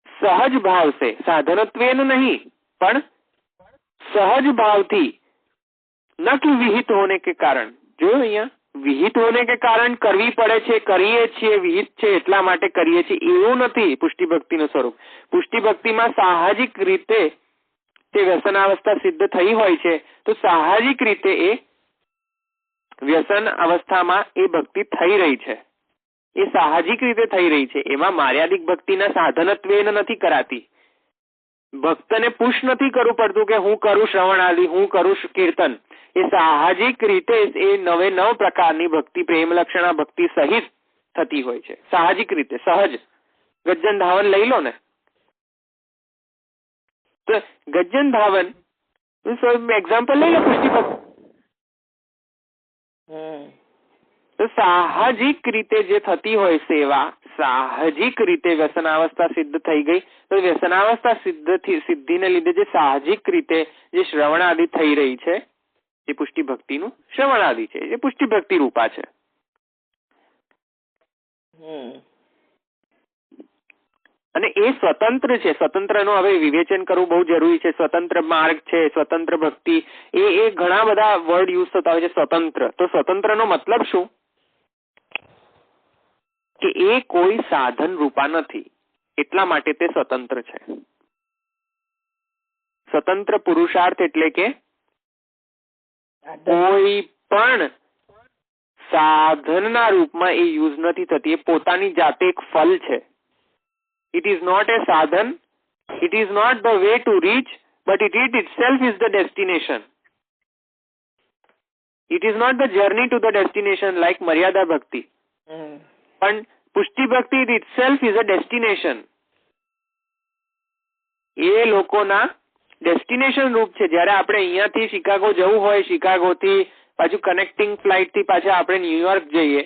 सहज भाव से, साधनत्वेन नहीं પણ सहज भावથી, न कि विहित होने के कारण. જો અહીંયા વિહિત હોને કે કારણ કરવી પડે છે, કરીએ છીએ, વિહિત છે એટલા માટે કરીએ છીએ, એવું નથી પુષ્ટિ ભક્તિનું સ્વરૂપ. પુષ્ટિ ભક્તિમાં સાહજિક રીતે તે વ્યસનાવસ્થા સિદ્ધ થઈ હોય છે, તો સાહજિક રીતે એ વ્યસન અવસ્થામાં એ ભક્તિ થઈ રહી છે, એ સાહજિક રીતે થઈ રહી છે. એમાં માર્યાદિક ભક્તિના સાધનત્વેન નથી કરાતી. ભક્તને પુશ નથી કરવું પડતું કે હું કરું શ્રવણ આદિ, હું કરું કીર્તન. એ સાહજિક રીતે એ નવે નવ પ્રકારની ભક્તિ, પ્રેમ લક્ષણા ભક્તિ સહિત થતી હોય છે, સાહજિક રીતે, સહજ. ગજ્જન ધાવન લઈ લો ને, તો ગજ્જન ધાવન એક્ઝામ્પલ લઈ લો પુષ્ટિ ભક્તિ. તો સાહજિક રીતે જે થતી હોય સેવા, સાહજિક રીતે વ્યસનાવસ્થા સિદ્ધ થઈ ગઈ, તો વ્યસનાવસ્થા સિદ્ધિને લીધે જે સાહજિક રીતે જે શ્રવણ આદિ થઈ રહી છે, એ પુષ્ટિ ભક્તિનું શ્રવણ આદિ છે, એ પુષ્ટિ ભક્તિ રૂપા છે. અને એ સ્વતંત્ર છે. સ્વતંત્રનું હવે વિવેચન કરવું બહુ જરૂરી છે. સ્વતંત્ર માર્ગ છે, સ્વતંત્ર ભક્તિ, એ ઘણા બધા વર્ડ યુઝ થતા હોય છે. સ્વતંત્ર, તો સ્વતંત્રનો મતલબ શું? કે એ કોઈ સાધન રૂપા નથી, એટલા માટે તે સ્વતંત્ર છે. સ્વતંત્ર પુરુષાર્થ એટલે કે કોઈ પણ સાધનના રૂપમાં એ યુઝ નથી થતી. એ પોતાની જાતે એક ફલ છે. It is not a sadhan, it is not the way to reach, but it itself is the destination. It is not the journey to the destination like Maryada Bhakti. પણ પુષ્ટિ ભક્તિ itself is a destination. એ લોકોના ડેસ્ટિનેશન રૂપ છે. જયારે આપણે અહીંયાથી શિકાગો જવું હોય, શિકાગોથી પાછું કનેક્ટિંગ ફ્લાઇટ થી પાછા આપણે ન્યુયોર્ક જઈએ,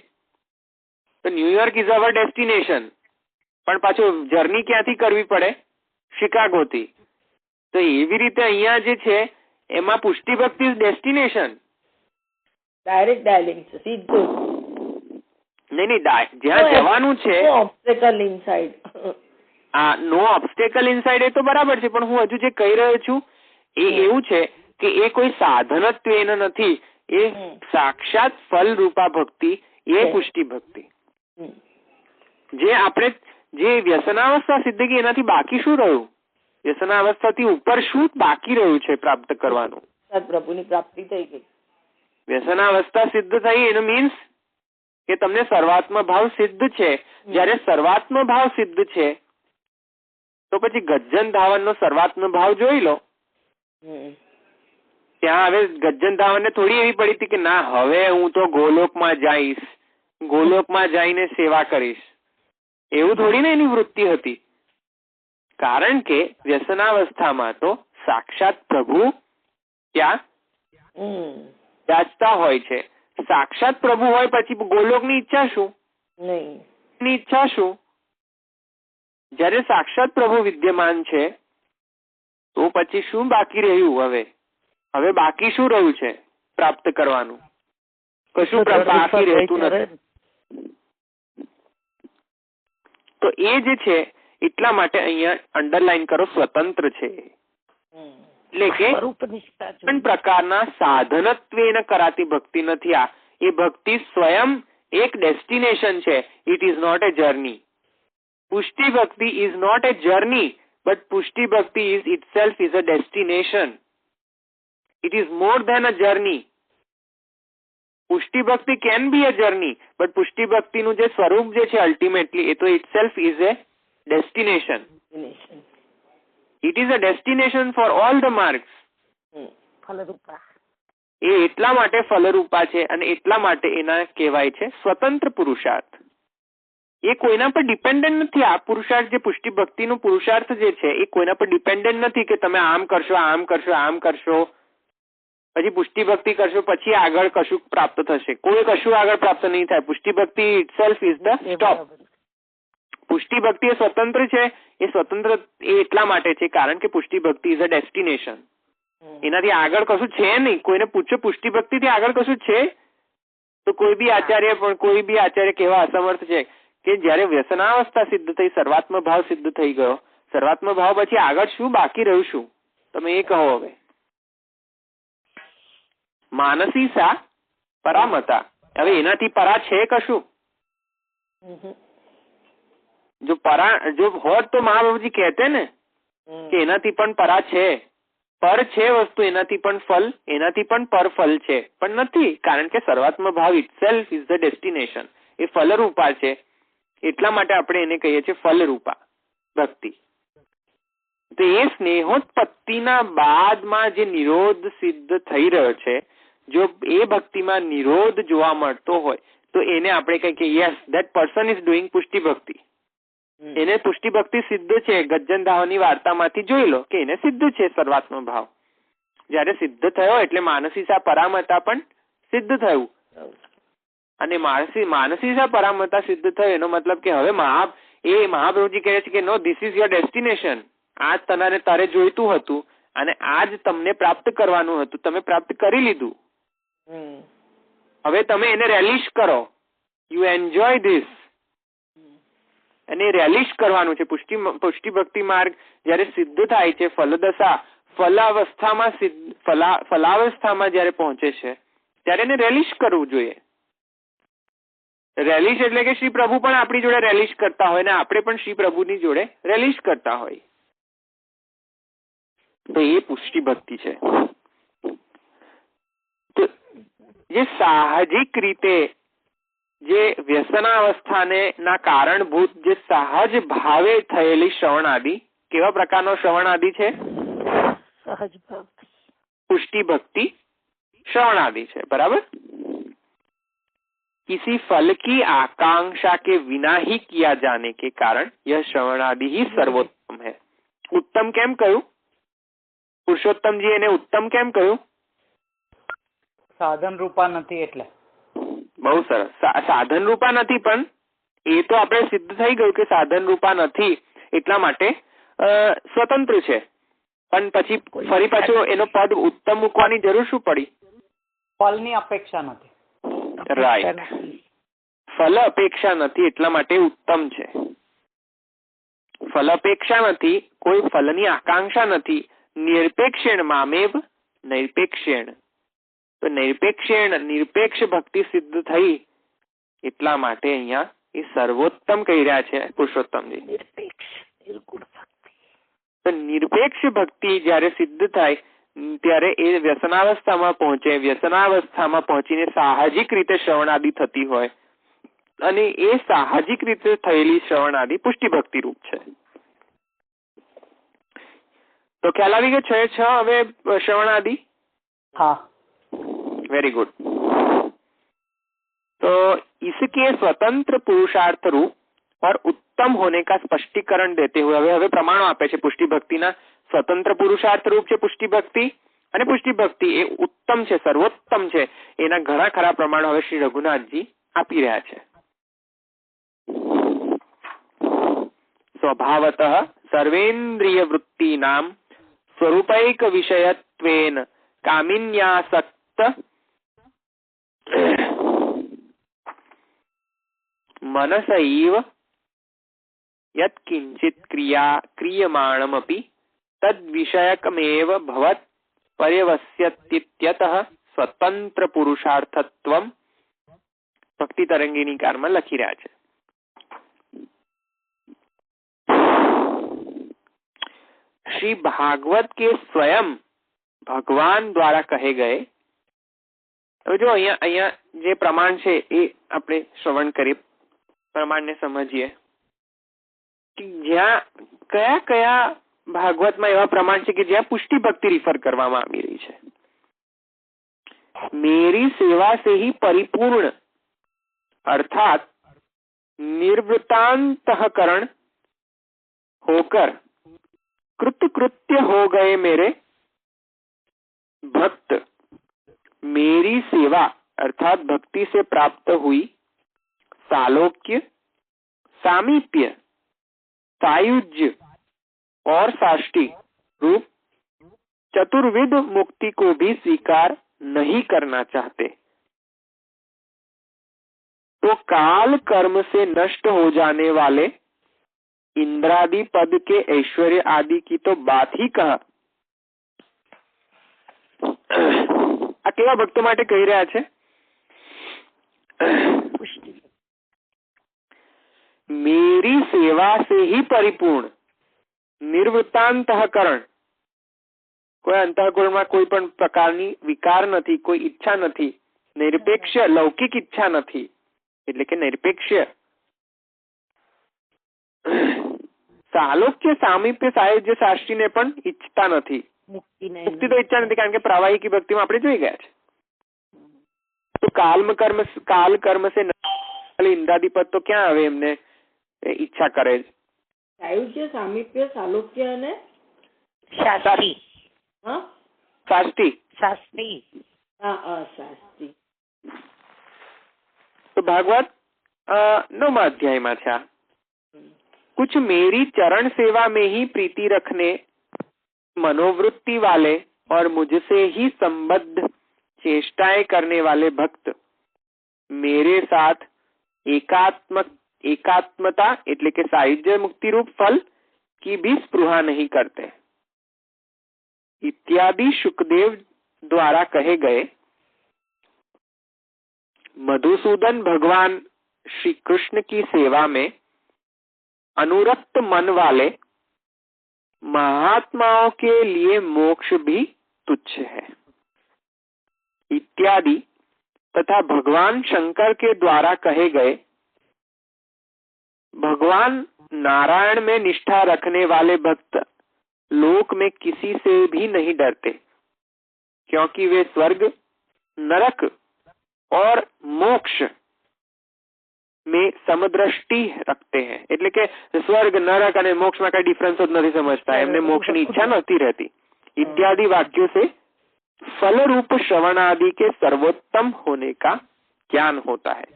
તો ન્યુયોર્ક ઇઝ અવર ડેસ્ટિનેશન. પણ પાછું જર્ની ક્યાંથી કરવી પડે? શિકાગોથી. તો એવી રીતે અહીંયા જે છે એમાં પુષ્ટિ ભક્તિ ડેસ્ટિનેશન, ડાયરેક્ટ ડાયલિંગ છે, સીધું. નહીં, જ્યાં જવાનું છે. Obstacle inside. No obstacle inside, એ તો બરાબર છે, પણ હું હજુ જે કહી રહ્યો છું એ એવું છે કે એ કોઈ સાધનત્વેન નથી, એ સાક્ષાત ફલ રૂપા ભક્તિ, એ પુષ્ટિ ભક્તિ. જે આપણે જે વ્યસનાવસ્થા સિદ્ધ ગઈ, એનાથી બાકી શું રહ્યું? વ્યસનાવસ્થાથી ઉપર શું બાકી રહ્યું છે પ્રાપ્ત કરવાનું? પ્રભુની પ્રાપ્તિ થઈ ગઈ. વ્યસનાવસ્થા સિદ્ધ થઈ એનો મીન્સ કે તમને સર્વાત્મ ભાવ સિદ્ધ છે. જયારે સર્વાત્મ ભાવ સિદ્ધ છે તો પછી ગજ્જન ધાવનનો સર્વાત્મ ભાવ જોઈ લો. ત્યાં હવે ગજ્જન ધાવનને થોડી એવી પડી હતી કે ના હવે હું તો ગોલોકમાં જઈશ, ગોલોકમાં જઈને સેવા કરીશ, એવું થોડી ને એની વૃત્તિ હતી. કારણ કે વ્યસનાવસ્થામાં તો સાક્ષાત પ્રભુ ત્યાં જાચતા હોય છે. સાક્ષાત પ્રભુ હોય પછી ગોલોકની ઈચ્છા શું? નહીં, ઈચ્છા શું? જયારે સાક્ષાત પ્રભુ વિદ્યમાન છે તો પછી શું બાકી રહ્યું? હવે બાકી શું રહ્યું છે પ્રાપ્ત કરવાનું? કશું બાકી રહેતું નથી. તો એ જે છે એટલા માટે અહીંયા અંડરલાઈન કરો, સ્વતંત્ર છે. એટલે કે પ્રકારના સાધનત્વેન કરાતી ભક્તિ નથી. આ એ ભક્તિ સ્વયં એક ડેસ્ટિનેશન છે. It is not a journey. પુષ્ટિ ભક્તિ is not a journey, but પુષ્ટિ ભક્તિ is itself is a destination. It is more than a journey. પુષ્ટિ ભક્તિ can be a journey, but પુષ્ટિ ભક્તિનું જે સ્વરૂપ જે છે અલ્ટિમેટલી એ તો itself is a destination. It is a destination for all the marks. ફલરૂપા. એ એટલા માટે ફલરૂપા છે અને એટલા માટે એના કહેવાય છે સ્વતંત્ર પુરુષાર્થ. એ કોઈના પર ડિપેન્ડન્ટ નથી. આ પુરુષાર્થ જે પુષ્ટિ ભક્તિનું પુરુષાર્થ જે છે એ કોઈના પર ડિપેન્ડન્ટ નથી કે તમે આમ કરશો, આમ કરશો, આમ કરશો, પછી પુષ્ટિ ભક્તિ કરશો પછી આગળ કશું પ્રાપ્ત થશે. કોઈ કશું આગળ પ્રાપ્ત નહીં થાય. પુષ્ટિ ભક્તિ ઇટસેલ્ફ ઇઝ ધ સ્ટોપ. પુષ્ટિ ભક્તિ એ સ્વતંત્ર છે. એ સ્વતંત્ર એ એટલા માટે છે કારણ કે પુષ્ટિ ભક્તિ ઇઝ અ ડેસ્ટિનેશન. એનાથી આગળ કશું છે નહીં. કોઈને પૂછો પુષ્ટિ ભક્તિ થી આગળ કશું છે તો કોઈ બી આચાર્ય કેવા અસમર્થ છે કે જયારે વ્યસનાવસ્થા સિદ્ધ થઈ, સર્વાત્મ ભાવ સિદ્ધ થઈ ગયો, સર્વાત્મ ભાવ પછી આગળ શું બાકી રહ્યું? શું તમે એ કહો. હવે માનસી સા પરામતા. હવે એનાથી પરા છે કશું? જો હોત તો મહાપ્રભુજી કહેતે ને કે એનાથી પણ પરા છે, પર છે વસ્તુ, એનાથી પણ ફલ, એનાથી પણ પર ફલ છે, પણ નથી. કારણ કે સર્વાત્મ ભાવ ઇટસેલ્ફ ઇઝ ધ ડેસ્ટિનેશન. એ ફલરૂપા છે. એટલા માટે આપણે એને કહીએ છીએ ફલરૂપા ભક્તિ. તો એ સ્નેહોત્પત્તિના બાદમાં જે નિરોધ સિદ્ધ થઈ રહ્યો છે, જો એ ભક્તિમાં નિરોધ જોવા મળતો હોય તો એને આપણે કહીએ કે yes that person is doing પુષ્ટિ ભક્તિ. એને પુષ્ટિ ભક્તિ સિદ્ધ છે. ગજ્જનદાહોની વાર્તામાંથી જોઈ લો કે એને સિદ્ધ છે સર્વાત્મ ભાવ. જયારે સિદ્ધ થયો એટલે માનસીસા પરામતા પણ સિદ્ધ થયું. અને માનસીસા પરામતા સિદ્ધ થયો એનો મતલબ કે હવે મહાપ્રભુજી કહે છે કે નો, ધીસ ઇઝ યોર ડેસ્ટિનેશન. આજ તારે જોઈતું હતું અને આજ તમને પ્રાપ્ત કરવાનું હતું. તમે પ્રાપ્ત કરી લીધું. હવે તમે એને રેલિશ કરો. You enjoy this. અને રેલિશ કરવાનું છે. પુષ્ટિ ભક્તિ માર્ગ જયારે સિદ્ધ થાય છે, ફલદશા ફલાવસ્થામાં જયારે પહોંચે છે ત્યારે એને રેલિશ કરવું જોઈએ. રેલિશ એટલે કે શ્રી પ્રભુ પણ આપણી જોડે રેલિશ કરતા હોય ને આપણે પણ શ્રી પ્રભુની જોડે રેલિશ કરતા હોય. તો એ પુષ્ટિ ભક્તિ છે. તો જે સાહજિક રીતે જે વ્યસનાવસ્થાને ના કારણભૂત જે સહજ ભાવે થયેલી શ્રવણ આદિ, કેવા પ્રકારનો શ્રવણ આદિ છે? સહજ ભાવ. પુષ્ટિ ભક્તિ श्रवण आदि है. बराबर. किसी फल की आकांक्षा के बिना ही किया जाने के कारण यह श्रवण आदि ही सर्वोत्तम है. उत्तम केम कहूं? पुरुषोत्तम जी એને ઉત્તમ કેમ કહ્યું? સાધન રૂપા નથી એટલે. બહુ સરસ. સાધન રૂપા નથી, પણ એ તો આપણે સિદ્ધ થઈ ગયું કે સાધન રૂપા નથી એટલા માટે સ્વતંત્ર છે. પણ પછી ફરી પાછું એનો પદ ઉત્તમ મૂકવાની જરૂર શું પડી? ફલની અપેક્ષા નથી. રાઈટ. ફલ અપેક્ષા નથી એટલા માટે ઉત્તમ છે. ફલ અપેક્ષા નથી, કોઈ ફલની આકાંક્ષા નથી. નિરપેક્ષેણ મામેવ નૈરપેક્ષેણ. તો નિરપેક્ષ ભક્તિ સિદ્ધ થઈ એટલા માટે અહીંયા એ સર્વોત્તમ કહી રહ્યા છે પુરુષોત્તમજી. તો નિરપેક્ષ ભક્તિ જયારે સિદ્ધ થાય ત્યારે એ વ્યસનાવસ્થામાં પહોંચે. વ્યસનાવસ્થામાં પહોંચીને સાહજિક રીતે શ્રવણાદિ થતી હોય અને એ સાહજિક રીતે થયેલી શ્રવણાદિ પુષ્ટિ ભક્તિ રૂપ છે. तो ख्याल આવી ગયો છે હવે श्रवण आदि? हाँ. Very good. तो इसके स्वतंत्र पुरुषार्थ रूप और उत्तम होने का स्पष्टीकरण देते हुए હવે પ્રમાણો આપે છે પુષ્ટિ ભક્તિના. સ્વતંત્ર પુરુષાર્થ રૂપ છે પુષ્ટિ ભક્તિ અને પુષ્ટિ ભક્તિ એ ઉત્તમ છે, સર્વોત્તમ છે. એના ઘણા ખરા પ્રમાણો હવે શ્રી રઘુનાથજી આપી રહ્યા છે. સ્વભાવતઃ સર્વેન્દ્રિય વૃત્તિ નામ स्वरूपैक विषयत्वेन कामिन्यासक्त मनसैव यत् किंचित क्रियमाणमपि तद विषयकमेव भवत् पर्यवस्यतीत्यतः स्वतंत्र पुरुषार्थत्वम भक्ति तरंगिणी काરમાં લખી રહ્યા છે. श्री भागवत के स्वयं भगवान द्वारा कहे गए હવે જો અહીંયા જે પ્રમાણ છે એ આપણે શ્રવણ કરીએ, પ્રમાણને સમજીએ કે જ્યાં કયા કયા ભાગવતમાં એવા પ્રમાણ છે કે જ્યાં પુષ્ટિ ભક્તિ રિફર કરવામાં આવી રહી છે. मेरी सेवा से ही परिपूर्ण अर्थात निर्वृतांतःकरण होकर कृतकृत्य हो गए मेरे भक्त, मेरी सेवा अर्थात भक्ति से प्राप्त हुई सालोक्य, सामीप्य, सायुज्य और साष्टी रूप चतुर्विध मुक्ति को भी स्वीकार नहीं करना चाहते, तो काल कर्म से नष्ट हो जाने वाले इंद्रादि पद के ऐश्वर्य आदि की तो बात ही कहा. આ કેવા ભક્તો માટે કહી રહ્યા છે? मेरी सेवा से ही परिपूर्ण निर्वृतांतःकरण, કોઈ અંતઃકરણમાં કોઈ પણ પ્રકારની વિકાર નથી, કોઈ ઈચ્છા નથી, નિરપેક્ષ લૌકિક ઈચ્છા નથી, એટલે કે નિરપેક્ષ સાલોક્ય, સામીપ્ય, સાયુજ્ય, સાષ્ટીને પણ ઈચ્છતા નથી. મુક્તિ તો ઈચ્છા નથી, કારણ કે પ્રાવાહિકી ભક્તિમાં આપણે જોઈ ગયા છે. તો કાલ કર્મ સે ઇન્દ્રાદિપદ તો ક્યાં આવે એમને ઈચ્છા કરે છે? સાયુજ્ય, સામીપ્ય, સાલોક્ય અને શાસ્ત્રી. શાસ્ત્રી. શાસ્ત્રી. શાસ્ત્રી. तो भागवत 9वां अध्याय में था. कुछ मेरी चरण सेवा में ही प्रीति रखने मनोवृत्ति वाले और मुझसे ही संबद्ध चेष्टाएं करने वाले भक्त मेरे साथ एकात्मता એટલે કે સાયુજ્ય मुक्ति रूप फल की भी स्पृहा नहीं करते इत्यादि शुकदेव द्वारा कहे गए मधुसूदन भगवान श्री कृष्ण की सेवा में अनुरक्त मन वाले महात्माओं के लिए मोक्ष भी तुच्छ है इत्यादि तथा भगवान शंकर के द्वारा कहे गए भगवान नारायण में निष्ठा रखने वाले भक्त लोक में किसी से भी नहीं डरते क्योंकि वे स्वर्ग, नरक और मोक्ष में समदृष्टि रखते हैं. એટલે કે સ્વર્ગ, નરક અને મોક્ષ માં કઈ ડિફરન્સ જ નથી સમજતા, એમને મોક્ષ ની ઈચ્છા નથી रहती. इत्यादि वाक्यों से फल रूप श्रवण आदि के सर्वोत्तम होने का ज्ञान होता है.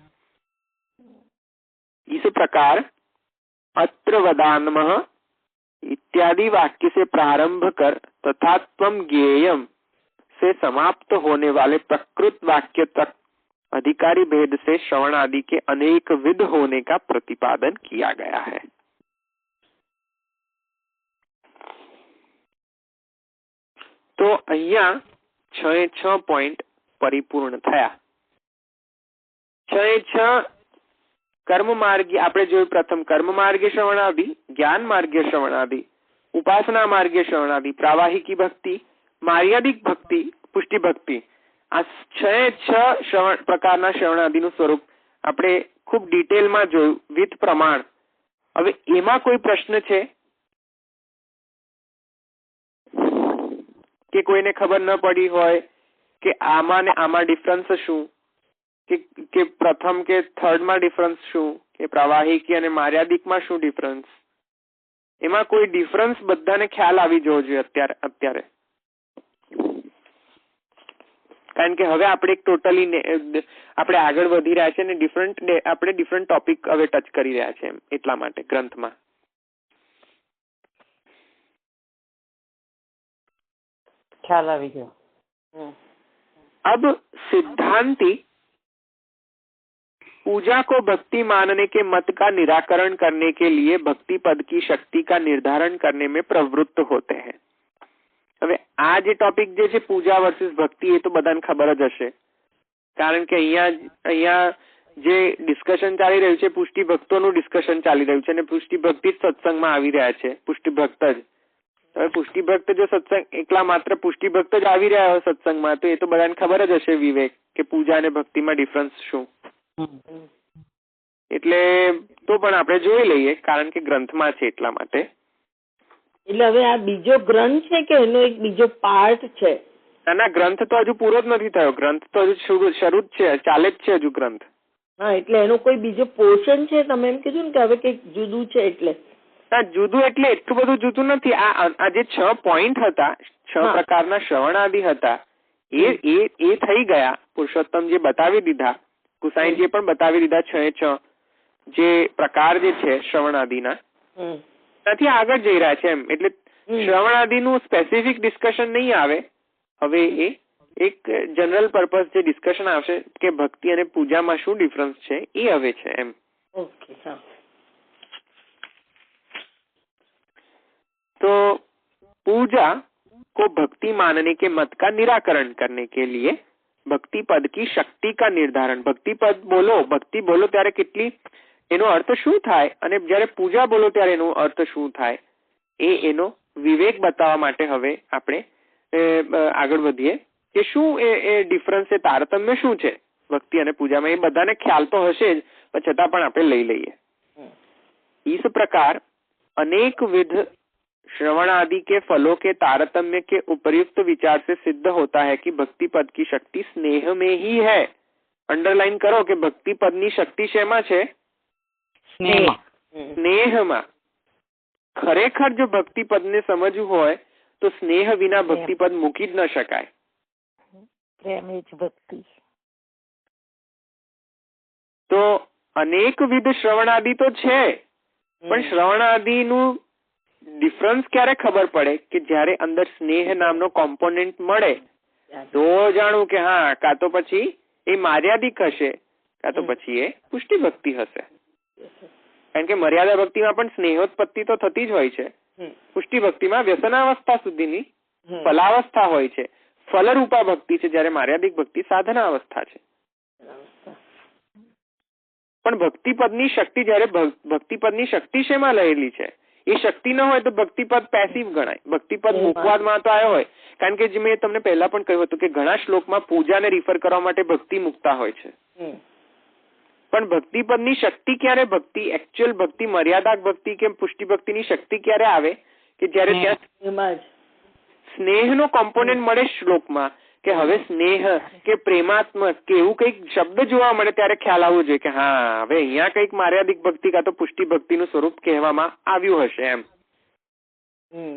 इस प्रकार अत्र वदामः इत्यादि वाक्य से प्रारंभ कर तथा त्वं ज्ञेयम् से समाप्त होने वाले प्रकृत वाक्य तक अधिकारी भेद से श्रवण आदि के अनेक विध होने का प्रतिपादन किया गया है. तो અહીંયા 6 પોઈન્ટ પરિપૂર્ણ થયા. 6 કર્મ માર્ગી આપણે જોયું. પ્રથમ કર્મ માર્ગે શ્રવણાદિ, જ્ઞાન માર્ગે શ્રવણાદિ, ઉપાસના માર્ગે શ્રવણાદિ, પ્રાવાહિકી ભક્તિ, માર્યાદિક ભક્તિ, પુષ્ટિ ભક્તિ. આ 6 પ્રકારના શ્રવણાદિનું સ્વરૂપ આપણે ખૂબ ડિટેલમાં જોયું વિથ પ્રમાણ. હવે એમાં કોઈ પ્રશ્ન છે કે કોઈને ખબર ન પડી હોય કે આમાં ને આમાં ડિફરન્સ શું, કે પ્રથમ કે થર્ડ માં ડિફરન્સ શું, કે પ્રાવાહિકી અને માર્યાદિકમાં શું ડિફરન્સ? એમાં કોઈ ડિફરન્સ બધાને ખ્યાલ આવી જવો જોઈએ અત્યારે. કારણ કે હવે આપણે એક ટોટલી આપણે આગળ વધી રહ્યા છે ને આપણે ડિફરન્ટ ટોપિક હવે ટચ કરી રહ્યા છે એટલા માટે ગ્રંથમાં. ખ્યાલ આવી ગયો. अब सिद्धांती पूजा को भक्ति मानने के मत का निराकरण करने के लिए भक्ति पद की शक्ति का निर्धारण करने में प्रवृत्त होते हैं. હવે આ જે ટોપિક જે છે પૂજા વર્સિસ ભક્તિ, એ તો બધાને ખબર જ હશે, કારણ કે અહીંયા જે ડિસ્કશન ચાલી રહ્યું છે પુષ્ટિ ભક્તોનું ડિસ્કશન ચાલી રહ્યું છે અને પુષ્ટિ ભક્તિ જ સત્સંગમાં આવી રહ્યા છે, પુષ્ટિ ભક્ત જ. હવે પુષ્ટિ ભક્ત જો સત્સંગ એકલા માત્ર પુષ્ટિ ભક્ત જ આવી રહ્યા હોય સત્સંગમાં, તો એ તો બધાને ખબર જ હશે વિવેક કે પૂજા અને ભક્તિમાં ડિફરન્સ શું. એટલે તો પણ આપણે જોઈ લઈએ કારણ કે ગ્રંથમાં છે એટલા માટે. એટલે હવે આ બીજો ગ્રંથ છે કે એનો એક બીજો પાર્ટ છે? ના, ગ્રંથ તો હજુ પૂરો જ નથી થયો. ગ્રંથ તો હજુ શરૂ જ છે, ચાલે જ છે હજુ ગ્રંથ. હા, એટલે એનો કોઈ બીજો પોર્શન છે? તમે એમ કીધું ને કે હવે કઈક જુદું છે એટલે. ના, જુદું એટલે એટલું બધું જુદું નથી. આ જે 6 પોઈન્ટ હતા, 6 પ્રકારના શ્રવણાદિ હતા, એ થઈ ગયા. પુરુષોત્તમ જે બતાવી દીધા, ગુસાઈજીએ પણ બતાવી દીધા 6 જે પ્રકાર જે છે શ્રવણાદિના, ત્યાંથી આગળ જઈ રહ્યા છે એમ. એટલે શ્રવણાદિનું સ્પેસિફિક ડિસ્કશન નહીં આવે. હવે એ એક જનરલ પર્પઝ જે ડિસ્કશન આવશે કે ભક્તિ અને પૂજામાં શું ડિફરન્સ છે એ હવે છે એમ. ओके, हाँ. तो पूजा को भक्ति मानने के मत का निराकरण करने के लिए भक्ति पद की शक्ति का निर्धारण. भक्ति पद बोलो ત્યારે કેટલી એનો અર્થ શું થાય અને જ્યારે પૂજા બોલો ત્યારે એનો અર્થ શું થાય એનો વિવેક બતાવવા માટે હવે આપણે આગળ વધીએ કે શું એ ડિફરન્સ, એ તારતમ્ય શું છે ભક્તિ અને પૂજામાં. એ બધાને ખ્યાલ તો હશે જ, પણ છતાં પણ આપણે લઈ લઈએ. इस प्रकार अनेक विध श्रवण आदि के फलों के तारतम्य के उपर्युक्त विचार से सिद्ध होता है कि भक्ति पद की शक्ति स्नेह में ही है. अंडरलाइन करो कि भक्ति पद ની શક્તિ શેમાં છે? સ્નેહમાં. ખરેખર જો ભક્તિ પદ ને સમજવું હોય તો સ્નેહ વિના ભક્તિ પદ મૂકી જ ન શકાય. પ્રેમ એ જ ભક્તિ. તો અનેકવિધ શ્રવણાદિ તો છે, પણ શ્રવણાદિ નું ડિફરન્સ ક્યારે ખબર પડે કે જ્યારે અંદર સ્નેહ નામનો કોમ્પોનેન્ટ મળે તો જાણવું કે હા, કાં તો પછી એ મર્યાદિક હશે, કાં તો પછી એ પુષ્ટિ ભક્તિ હશે. કારણ કે મર્યાદા ભક્તિમાં પણ સ્નેહોત્પત્તિ તો થતી જ હોય છે. પુષ્ટિ ભક્તિમાં વ્યસનાવસ્થા સુધીની ફલાવસ્થા હોય છે. ફલરૂપા ભક્તિ છે, જ્યારે મર્યાદિક ભક્તિ સાધના અવસ્થા છે. પણ ભક્તિપદની શક્તિ, જ્યારે ભક્તિપદની શક્તિ શેમાં રહેલી છે? એ શક્તિ ન હોય તો ભક્તિપદ પેસિવ ગણાય. ભક્તિપદ મુકવાદમાં તો આવ્યો હોય. કારણ કે જે મેં તમને પહેલા પણ કહ્યું હતું કે ઘણા શ્લોકમાં પૂજાને રિફર કરવા માટે ભક્તિ મુકતા હોય છે. પણ ભક્તિપદની શક્તિ ક્યારે, ભક્તિ એકચ્યુઅલ ભક્તિ, મર્યાદા ભક્તિ કે પુષ્ટિ ભક્તિની શક્તિ ક્યારે આવે કે જ્યારે ત્યાં સ્નેહનો કોમ્પોનેન્ટ મળે શ્લોકમાં, કે હવે સ્નેહ કે પ્રેમાત્મક કે એવું કઈક શબ્દ જોવા મળે ત્યારે ખ્યાલ આવવો જોઈએ કે હા, હવે અહીંયા કઈક મર્યાદિક ભક્તિ કાં તો પુષ્ટિ ભક્તિનું સ્વરૂપ કહેવામાં આવ્યું હશે એમ.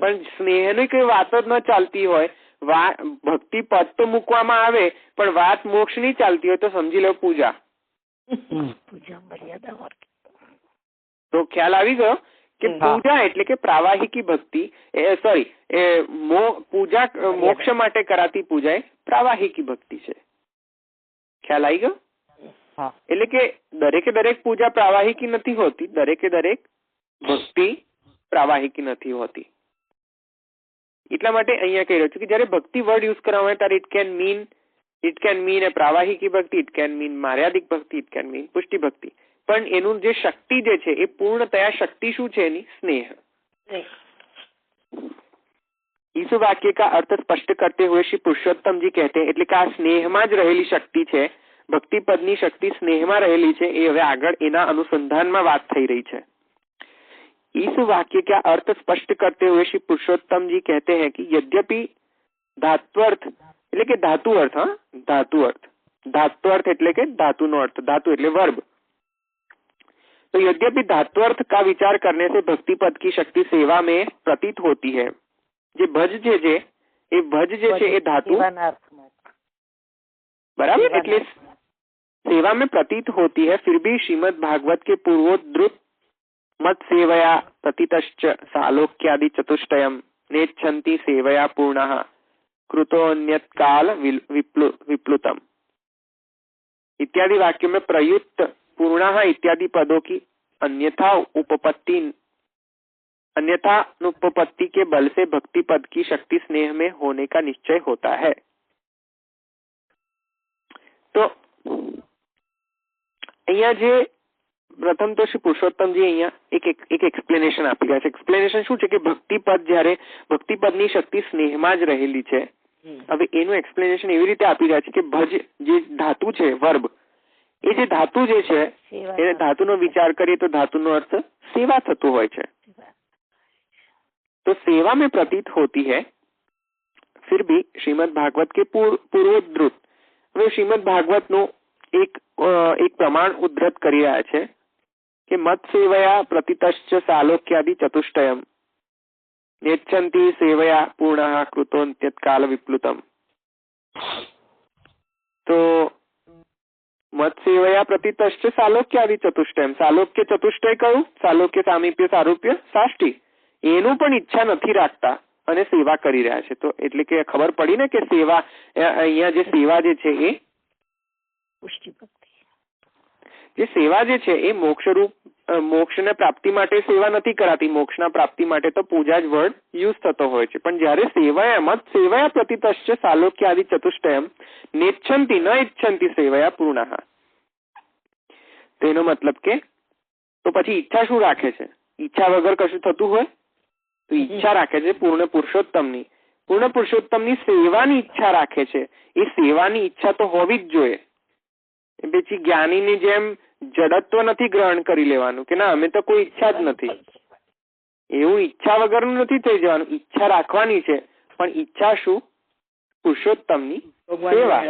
પણ સ્નેહની કઈ વાત જ ન ચાલતી હોય, ભક્તિ પદ તો મૂકવામાં આવે પણ વાત મોક્ષ ની ચાલતી હોય તો સમજી લો પૂજા. તો ખ્યાલ આવી ગયો કે પૂજા એટલે કે પ્રાવાહિકી ભક્તિ, પૂજા મોક્ષ માટે કરાતી પૂજા એ પ્રાવાહિકી ભક્તિ છે. ખ્યાલ આવી ગયો? એટલે કે દરેક પૂજા પ્રાવાહિકી નથી હોતી, દરેક ભક્તિ પ્રાવાહિકી નથી હોતી. એટલા માટે અહીંયા કહી રહ્યો છું કે જયારે ભક્તિ વર્ડ યુઝ કરવામાં આવે ત્યારે ઇટ કેન મીન એ પ્રાવાહિકી ભક્તિ, ઇટ કેન મીન મર્યાદિક ભક્તિ, ઇટ કેન મીન પુષ્ટિ ભક્તિ. પણ એનું જે શક્તિ જે છે એ પૂર્ણતયા શક્તિ શું છે એની? સ્નેહ. इस वाक्य का अर्थ स्पष्ट करते हुए श्री पुरुषोत्तम जी कहते हैं, એટલે કે આ સ્નેહમાં જ રહેલી શક્તિ છે, ભક્તિ પદની શક્તિ સ્નેહમાં રહેલી છે, એ હવે આગળ એના અનુસંધાનમાં વાત થઈ રહી છે. इस वाक्य का अर्थ स्पष्ट करते हुए श्री पुरुषोत्तम जी कहते हैं कि यद्यपि धात्वर्थ એટલે કે ધાતુ અર્થ, धात्वर्थ એટલે કે ધાતુનો અર્થ, धातु એટલે વર્બ. तो यद्यपि धात्वर्थ का विचार करने से भक्ति पद की शक्ति सेवा में प्रतीत होती है. જે ભજ જે એ ભજ જે છે એ ધાતુ બરાબર, એટલે सेवा में प्रतीत होती है, फिर भी श्रीमद् भागवत के पूर्वोद्धृत मत सेवया प्रतीतश्च सालोक्यादि चतुष्टयम नेच्छन्ति सेवया पूर्णः कृतोन्यत काल विप्लुतम इत्यादि वाक्यों में प्रयुक्त पूर्णः इत्यादि पदों की अन्यथा उपपत्ति के बल से भक्ति पद की शक्ति स्नेह में होने का निश्चय होता है. तो અહીંયા જે પ્રથમ તો શ્રી પુરુષોત્તમજી અહીંયા એક એક્સપ્લેનેશન આપી રહ્યા છે. એક્સપ્લેનેશન શું છે કે ભક્તિપદ જ્યારે ભક્તિપદની શક્તિ સ્નેહમાં જ રહેલી છે. હવે એનું એક્સપ્લેનેશન એવી રીતે આપી રહ્યા છે કે ભજ જે ધાતુ છે, વર્બ, એ જે ધાતુ જે છે એને ધાતુનો વિચાર કરીએ તો ધાતુનો અર્થ સેવા થતો હોય છે. तो सेवा में प्रतीत होती है, फिर भी श्रीमद् भागवत के पूर्वोद्धृत. હવે શ્રીમદ ભાગવત નું એક પ્રમાણ ઉદ્ધત કરી રહ્યા છે કે મત સેવયા પ્રતિતશ્ચ સાલોક્યાદિ ચતુષ્ટયમ નેચ્છન્તિ સેવયા પૂર્ણઃ કૃતોન્ત્યત કાલ વિપ્લુતમ. તો મત સેવયા પ્રતિતશ્ચ સાલોક્યાદિ ચતુષ્ટયમ. સાલોક્ય ચતુષ્ટય કયું? સાલોક્ય, સામીપ્ય, સારૂપ્ય, સાષ્ટી. એનું પણ ઈચ્છા નથી રાખતા અને સેવા કરી રહ્યા છે. તો એટલે કે ખબર પડી ને કે સેવા, અહીંયા જે સેવા જે છે એ પુષ્ટિ ભક્તિ, જે સેવા જે છે એ મોક્ષરૂપ, મોક્ષને પ્રાપ્તિ માટે સેવા નથી કરાતી. મોક્ષના પ્રાપ્તિ માટે તો પૂજા જ વર્ડ યુઝ થતો હોય છે. પણ જયારે સેવાયા મત સેવાયા પ્રતિતશ્ચ સાલોક્યાદિ ચતુષ્ટયમ નેચ્છન્તિ ન ઈચ્છન્તિ સેવાયા પૂર્ણઃ. તેનો મતલબ કે તો પછી ઈચ્છા શું રાખે છે? ઈચ્છા વગર કશું થતું હોય તો ઈચ્છા રાખે છે પૂર્ણ પુરુષોત્તમની. પૂર્ણ પુરુષોત્તમની સેવાની ઈચ્છા રાખે છે. એ સેવાની ઈચ્છા તો હોવી જ જોઈએ. પછી જ્ઞાનીની જેમ જડત્વ નથી ગ્રહણ કરી લેવાનું કે ના અમે તો કોઈ ઈચ્છા જ નથી. એવું ઈચ્છા વગરનું નથી થઈ જવાનું. ઈચ્છા રાખવાની છે, પણ ઈચ્છા શું? પુરુષોત્તમની સેવા.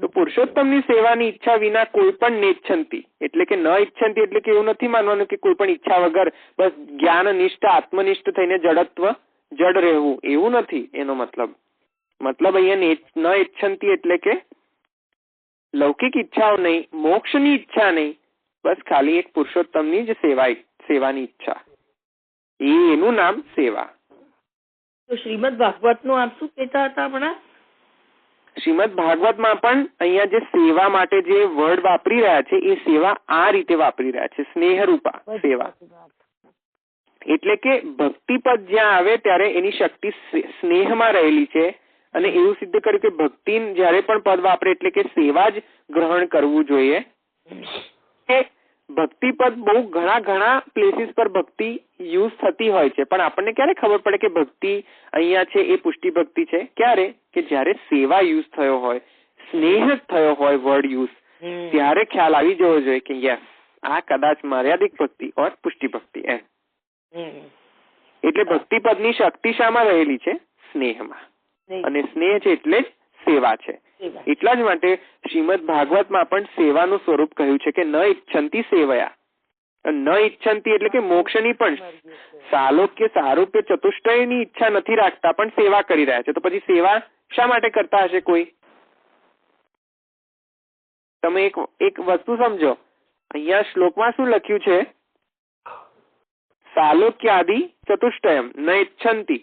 તો પુરુષોત્તમની સેવાની ઈચ્છા વિના કોઈ પણ નેચ્છન્તિ એટલે કે ન ઈચ્છન્તિ એટલે કે એવું નથી માનવાનું કે કોઈ પણ ઈચ્છા વગર બસ જ્ઞાનનિષ્ઠ આત્મનિષ્ઠ થઈને જડત્વ જડ રહેવું, એવું નથી એનો મતલબ. મતલબ અહીંયા ન ઈચ્છન્તિ એટલે કે લૌકિક ઈચ્છાઓ નહીં, મોક્ષની ઈચ્છા નહીં, બસ ખાલી એક પુરુષોત્તમની જ સેવાની ઈચ્છા. એનું નામ સેવા. તો શ્રીમદ ભાગવત નું આપ શું કહેતા હતા હમણાં? શ્રીમદ ભાગવતમાં પણ અહીંયા જે સેવા માટે જે વર્ડ વાપરી રહ્યા છે એ સેવા આ રીતે વાપરી રહ્યા છે, સ્નેહરૂપા સેવા. એટલે કે ભક્તિપદ જ્યાં આવે ત્યારે એની શક્તિ સ્નેહમાં રહેલી છે. અને એવું સિદ્ધ કર્યું કે ભક્તિ જયારે પણ પદ વાપરે એટલે કે સેવા જ ગ્રહણ કરવું જોઈએ. ભક્તિપદ બહુ ઘણા પ્લેસીસ પર ભક્તિ યુઝ થતી હોય છે, પણ આપણને ક્યારે ખબર પડે કે ભક્તિ અહીંયા છે એ પુષ્ટિ ભક્તિ છે? ક્યારે? કે જયારે સેવા યુઝ થયો હોય, સ્નેહ થયો હોય વર્ડ યુઝ, ત્યારે ખ્યાલ આવી જવો જોઈએ કે યસ આ કદાચ મર્યાદિક ભક્તિ ઓર પુષ્ટિ ભક્તિ એમ. એટલે ભક્તિપદની શક્તિ શામાં રહેલી છે? સ્નેહમાં. અને સ્નેહ છે એટલે જ સેવા છે. એટલા જ માટે શ્રીમદ ભાગવતમાં પણ સેવાનું સ્વરૂપ કહ્યું છે કે ન ઈચ્છન્તિ સેવયા. ન ઈચ્છન્તિ એટલે કે મોક્ષની પણ સાલોક્ય, સારૂપ્ય, ચતુષ્ટયની ઈચ્છા નથી રાખતા પણ સેવા કરી રહ્યા છે. તો પછી સેવા શા માટે કરતા હશે કોઈ? તમે એક વસ્તુ સમજો. અહીંયા શ્લોકમાં શું લખ્યું છે? સાલોક્યાદિ ચતુષ્ટયમ ન ઈચ્છન્તિ.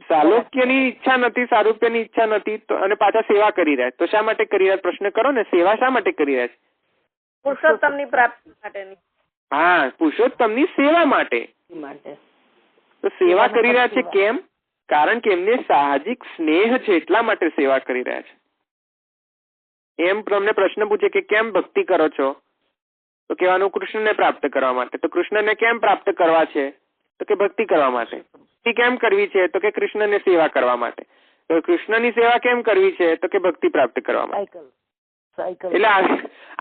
સાલોક્યની ઈચ્છા નથી, સારૂપ્યની ઈચ્છા નથી, તો અને પાછા સેવા કરી રહ્યા. તો શા માટે કરી રહ્યા? પ્રશ્ન કરો ને. સેવા શા માટે કરી રહ્યા છે? પુરુષોત્તમની પ્રાપ્તિ માટેની. હા, પુરુષોત્તમની સેવા માટે. તો સેવા કરી રહ્યા છે કેમ? કારણ કે એમને સાહજિક સ્નેહ છે એટલા માટે સેવા કરી રહ્યા છે. એમ તમને પ્રશ્ન પૂછે કે કેમ ભક્તિ કરો છો? તો કહેવાનું કૃષ્ણને પ્રાપ્ત કરવા માટે. તો કૃષ્ણને કેમ પ્રાપ્ત કરવા છે? તો કે ભક્તિ કરવા માટે. ભક્તિ કેમ કરવી છે? તો કે કૃષ્ણને સેવા કરવા માટે. તો કૃષ્ણની સેવા કેમ કરવી છે? તો કે ભક્તિ પ્રાપ્ત કરવા માટે. એટલે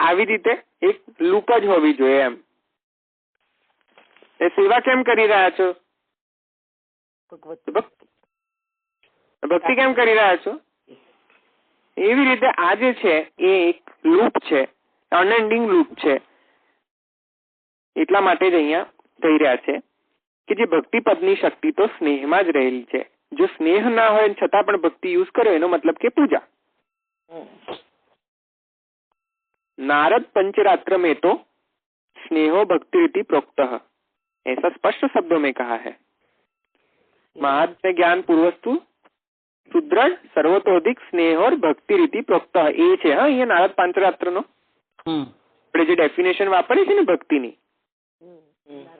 આવી રીતે એક લૂપ જ હોવી જોઈએ એમ. એ સેવા કેમ કરી રહ્યા છો? ભક્તિ કેમ કરી રહ્યા છો? એવી રીતે આ જે છે એ એક લૂપ છે, અનએન્ડિંગ લૂપ છે. એટલા માટે જ અહીંયા કહી રહ્યા છે કે જે ભક્તિ પદની શક્તિ તો સ્નેહમાં જ રહેલી છે. જો સ્નેહ ના હોય છતાં પણ ભક્તિ યુઝ કર્યો એનો મતલબ કે પૂજા. नारद पंचरात्र में तो स्नेहो भक्ति रीति प्रोक्त ऐसा स्पष्ट शब्दों में कहा है. महात्म्य ज्ञान पूर्वस्तु सुदृढ़ सर्वतोधिक स्नेह और भक्ति रीति प्रोक्त એ છે. હા, અહીંયા નારદ પાંચરાત્ર નો આપણે જે ડેફિનેશન વાપરીએ છીએ ને ભક્તિની,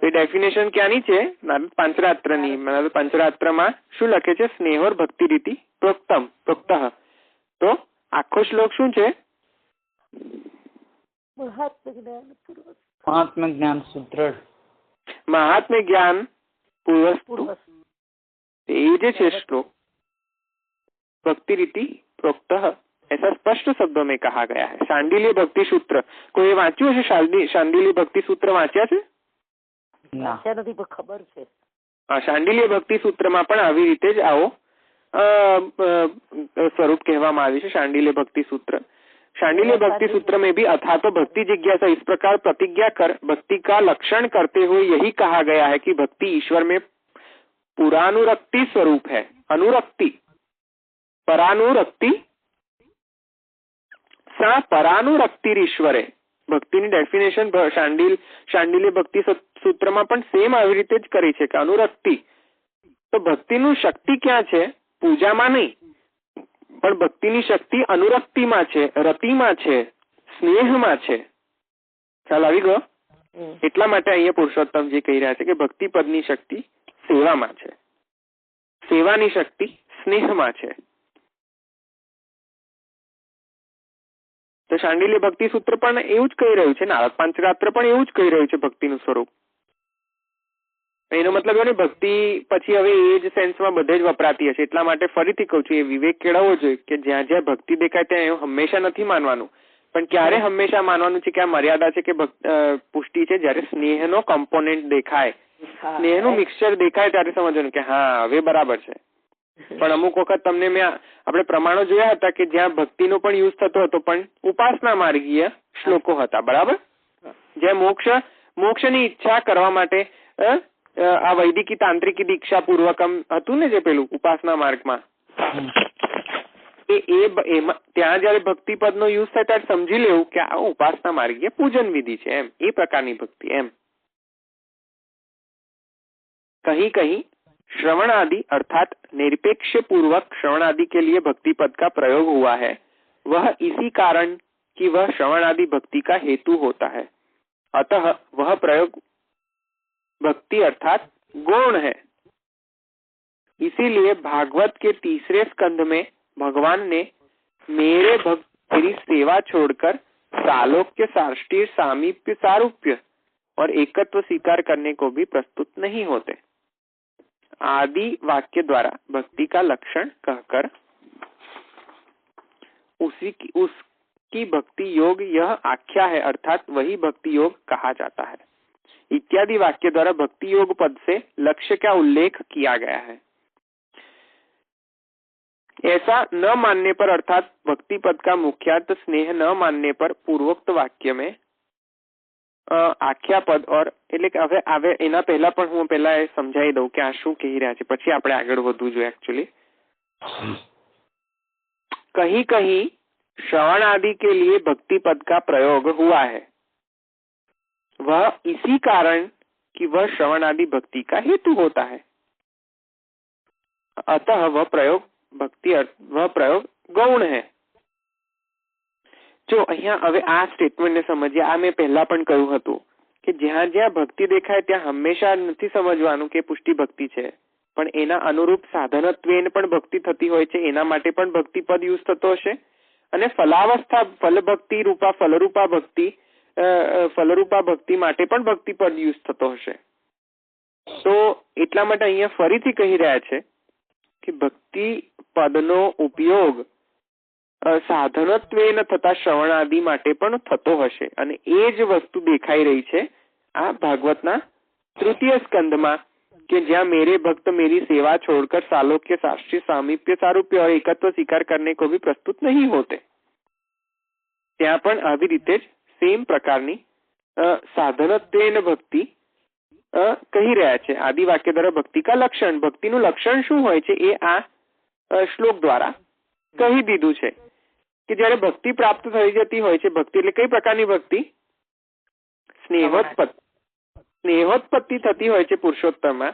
એ ડેફિનેશન ક્યાંની છે? નારદ પાંચરાત્રની. નારદ પાંચરાત્રમાં શું લખે છે? સ્નેહ और ભક્તિ રીતિ પ્રોક્ત. તો આખો શ્લોક શું છે? મહાત્મ જ્ઞાન પૂર્વક મહાત્મ જ્ઞાન સુદૃઢ महात्म्य ज्ञान पूर्वस्तु ये जो श्लोक भक्ति रीति प्रोक्त ऐसा स्पष्ट शब्दों में कहा गया है। शांडिल्य भक्ति सूत्र कोई वांच्યું है? शांडिल्य भक्ति सूत्र वांચ્યા છે? નથી પણ ખબર છે। શાંડિલ્ય ભક્તિ સૂત્રમાં પણ આવી રીતે જ આવો स्वरूप कहवामां आव्યું છે। शांडिल्य भक्ति सूत्र, शांडिल्य भक्ति सूत्र में भी अथा तो भक्ति जिज्ञासा इस प्रकार प्रतिज्ञा कर भक्ति का लक्षण करते हुए यही कहा गया है कि भक्ति ईश्वर में पुरानुरक्ति स्वरूप है। अनुरक्ति परानुरक्ति सा परानुरक्तिरीश्वरे भक्तिनी डेफिनेशन शांडिल्य भक्ति सूत्र में पण सेम આવી રીતે જ કરી છે કે अनुरक्ति तो भक्तिનું शक्ति क्या છે? पूजाમાં नहीं, પણ ભક્તિની શક્તિ અનુરક્તિમાં છે, રતિમાં છે, સ્નેહમાં છે। ખ્યાલ આવી ગયો? એટલા માટે અહીંયા પુરુષોત્તમજી કહી રહ્યા છે કે ભક્તિ પદની શક્તિ સેવામાં છે, સેવાની શક્તિ સ્નેહમાં છે। તો શાંડિલ્ય ભક્તિ સૂત્ર પણ એવું જ કહી રહ્યું છે, નારદ પાંચરાત્ર પણ એવું જ કહી રહ્યું છે ભક્તિનું સ્વરૂપ। એનો મતલબ એવો ને ભક્તિ પછી હવે એ જ સેન્સમાં બધે જ વપરાતી હશે, એટલા માટે ફરીથી કહું છું એ વિવેક કેળવવો જોઈએ કે જ્યાં જ્યાં ભક્તિ દેખાય ત્યાં એવું હંમેશા નથી માનવાનું, પણ ક્યારે હંમેશા માનવાનું છે કે આ મર્યાદા છે કે પુષ્ટિ છે જ્યારે સ્નેહનો કમ્પોનેન્ટ દેખાય, સ્નેહનું મિક્સચર દેખાય ત્યારે સમજવાનું કે હા હવે બરાબર છે। પણ અમુક વખત તમને મેં આપણે પ્રમાણો જોયા હતા કે જ્યાં ભક્તિનો પણ યુઝ થતો હતો પણ ઉપાસના માર્ગીય શ્લોકો હતા, બરાબર? જે મોક્ષની ઈચ્છા કરવા માટે આ વૈદિકી તાંત્રિકી દીક્ષા પૂર્વકમ હતું ને જે પેલું ઉપાસના માર્ગમાં, ત્યાં જયારે ભક્તિ પદનો યુઝ થાય ત્યારે સમજી લેવું કે આ ઉપાસના માર્ગીય પૂજન વિધિ છે, એમ એ પ્રકારની ભક્તિ। એમ कहीं कहीं श्रवण आदि अर्थात निरपेक्ष पूर्वक श्रवण आदि के लिए भक्ति पद का प्रयोग हुआ है, वह इसी कारण कि वह श्रवण आदि भक्ति का हेतु होता है। अतः वह प्रयोग भक्ति अर्थात गौण है। इसीलिए भागवत के तीसरे स्कंध में भगवान ने मेरे भक्त तेरी सेवा छोड़कर सालोक्य साष्टी सामीप्य सारूप्य और एकत्व स्वीकार करने को भी प्रस्तुत नहीं होते आदि वाक्य द्वारा भक्ति का लक्षण कहकर उसकी भक्ति योग यह आख्या है, अर्थात वही भक्ति योग कहा जाता है इत्यादि वाक्य द्वारा भक्ति योग पद से लक्ष्य का उल्लेख किया गया है। ऐसा न मानने पर अर्थात भक्ति पद का मुख्यार्थ स्नेह न मानने पर पूर्वोक्त वाक्य में आख्या पद और એટલે કે હવે આવે એના પહેલા પણ હું પહેલા એ સમજાવી દઉં કે આ શું કહી રહ્યા છે, પછી આપણે આગળ વધવું જોઈએ। एक्चुअली कहीं कहीं श्रवण आदि के लिए भक्ति पद का प्रयोग हुआ है, वह इसी कारण कि वह श्रवण आदि भक्ति का हेतु होता है। अतः वह प्रयोग गौण है। जो अहिया हवे आ स्टेटमेंट ने समझिए, आ मैं पहला पण कह્યું હતું કે જ્યાં જ્યાં ભક્તિ દેખાય ત્યાં હંમેશા નથી સમજવાનું કે પુષ્ટિ ભક્તિ છે, પણ એના અનુરૂપ સાધનત્વેન પણ ભક્તિ થતી હોય છે, એના માટે પણ ભક્તિ પદ યુઝ થતો હશે, અને ફલાવસ્થા ફલભક્તિ રૂપા ફલરૂપા ભક્તિ માટે પણ ભક્તિ પદ યુઝ થતો હશે। તો એટલા માટે અહીંયા ફરીથી કહી રહ્યા છે કે ભક્તિ પદનો ઉપયોગ સાધનત્વેન થતા શ્રવણ આદि માટે પણ થતો હશે, અને એ જ વસ્તુ દેખાઈ રહી છે આ ભાગવતના તૃતીય સ્કંધમાં કે જ્યાં मेरे भक्त मेरी सेवा छोड़कर सालोक्य साष्टी सामीप्य सारूप्य और एकत्व स्वीकार करने को भी प्रस्तुत नहीं होते, ત્યાં પણ આવી રીતે જ સેમ પ્રકારની સાધનત્વેન ભક્તિ કહી રહ્યા છે। આદિ વાક્ય દ્વારા ભક્તિ કા લક્ષણ, ભક્તિનું લક્ષણ શું હોય છે એ આ શ્લોક દ્વારા કહી દીધું છે કે જ્યારે ભક્તિ પ્રાપ્ત થઈ જતી હોય છે, ભક્તિ એટલે કઈ પ્રકારની ભક્તિ? સ્નેહોત્પત્તિ થતી હોય છે પુરુષોત્તમમાં,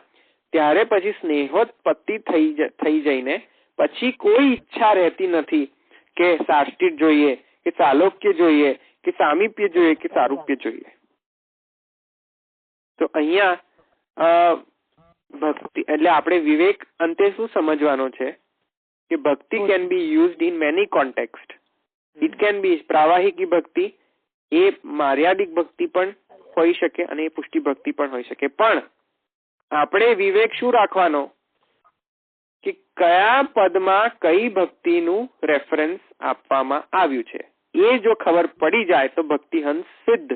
ત્યારે પછી સ્નેહોત્પત્તિ થઈ જઈને પછી કોઈ ઈચ્છા રહેતી નથી કે સાષ્ટિત જોઈએ કે સાલોક્ય જોઈએ કે સામીપ્ય જોઈએ કે સારૂપ્ય જોઈએ। તો અહીંયા ભક્તિ એટલે આપણે વિવેક અંતે શું સમજવાનો છે कि भक्ति can be used in many context. It can be प्रावाहिकी भक्ति એ મર્યાદિક ભક્તિ પણ હોઈ શકે અને એ પુષ્ટિ ભક્તિ પણ હોઈ શકે. પણ આપણે વિવેક શું રાખવાનો કે કયા પદમાં કઈ ભક્તિનું રેફરન્સ આપવામાં આવ્યું છે એ જો ખબર પડી જાય તો ભક્તિહંસ સિદ્ધ.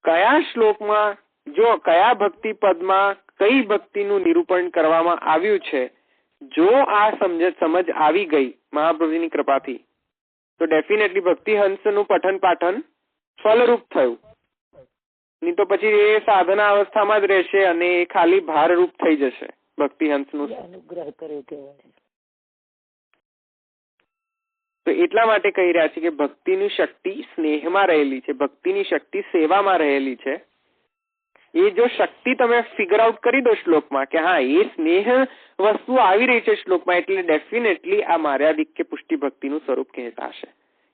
કયા શ્લોકમાં જો કયા ભક્તિ પદમાં કઈ ભક્તિનું નિરૂપણ કરવામાં આવ્યું છે, જો આ સમજ આવી ગઈ મહાપ્રભુની કૃપાથી, તો ડેફિનેટલી ભક્તિહંસનું પઠન પાઠન ફલરૂપ થયું. નહીં તો પછી એ સાધના અવસ્થામાં જ રહેશે અને એ ખાલી ભારરૂપ થઈ જશે ભક્તિહંસનું. અનુગ્રહ કર્યો કહેવાય. તો એટલા માટે કહી રહ્યા છે કે ભક્તિની શક્તિ સ્નેહમાં રહેલી છે, ભક્તિની શક્તિ સેવામાં રહેલી છે. એ જો શક્તિ તમે ફિગર આઉટ કરી દો શ્લોકમાં કે હા એ સ્નેહ વસ્તુ આવી રહી છે શ્લોકમાં, એટલે ડેફિનેટલી આ મર્યાદિક કે પુષ્ટિ ભક્તિનું સ્વરૂપ કહેતા હશે.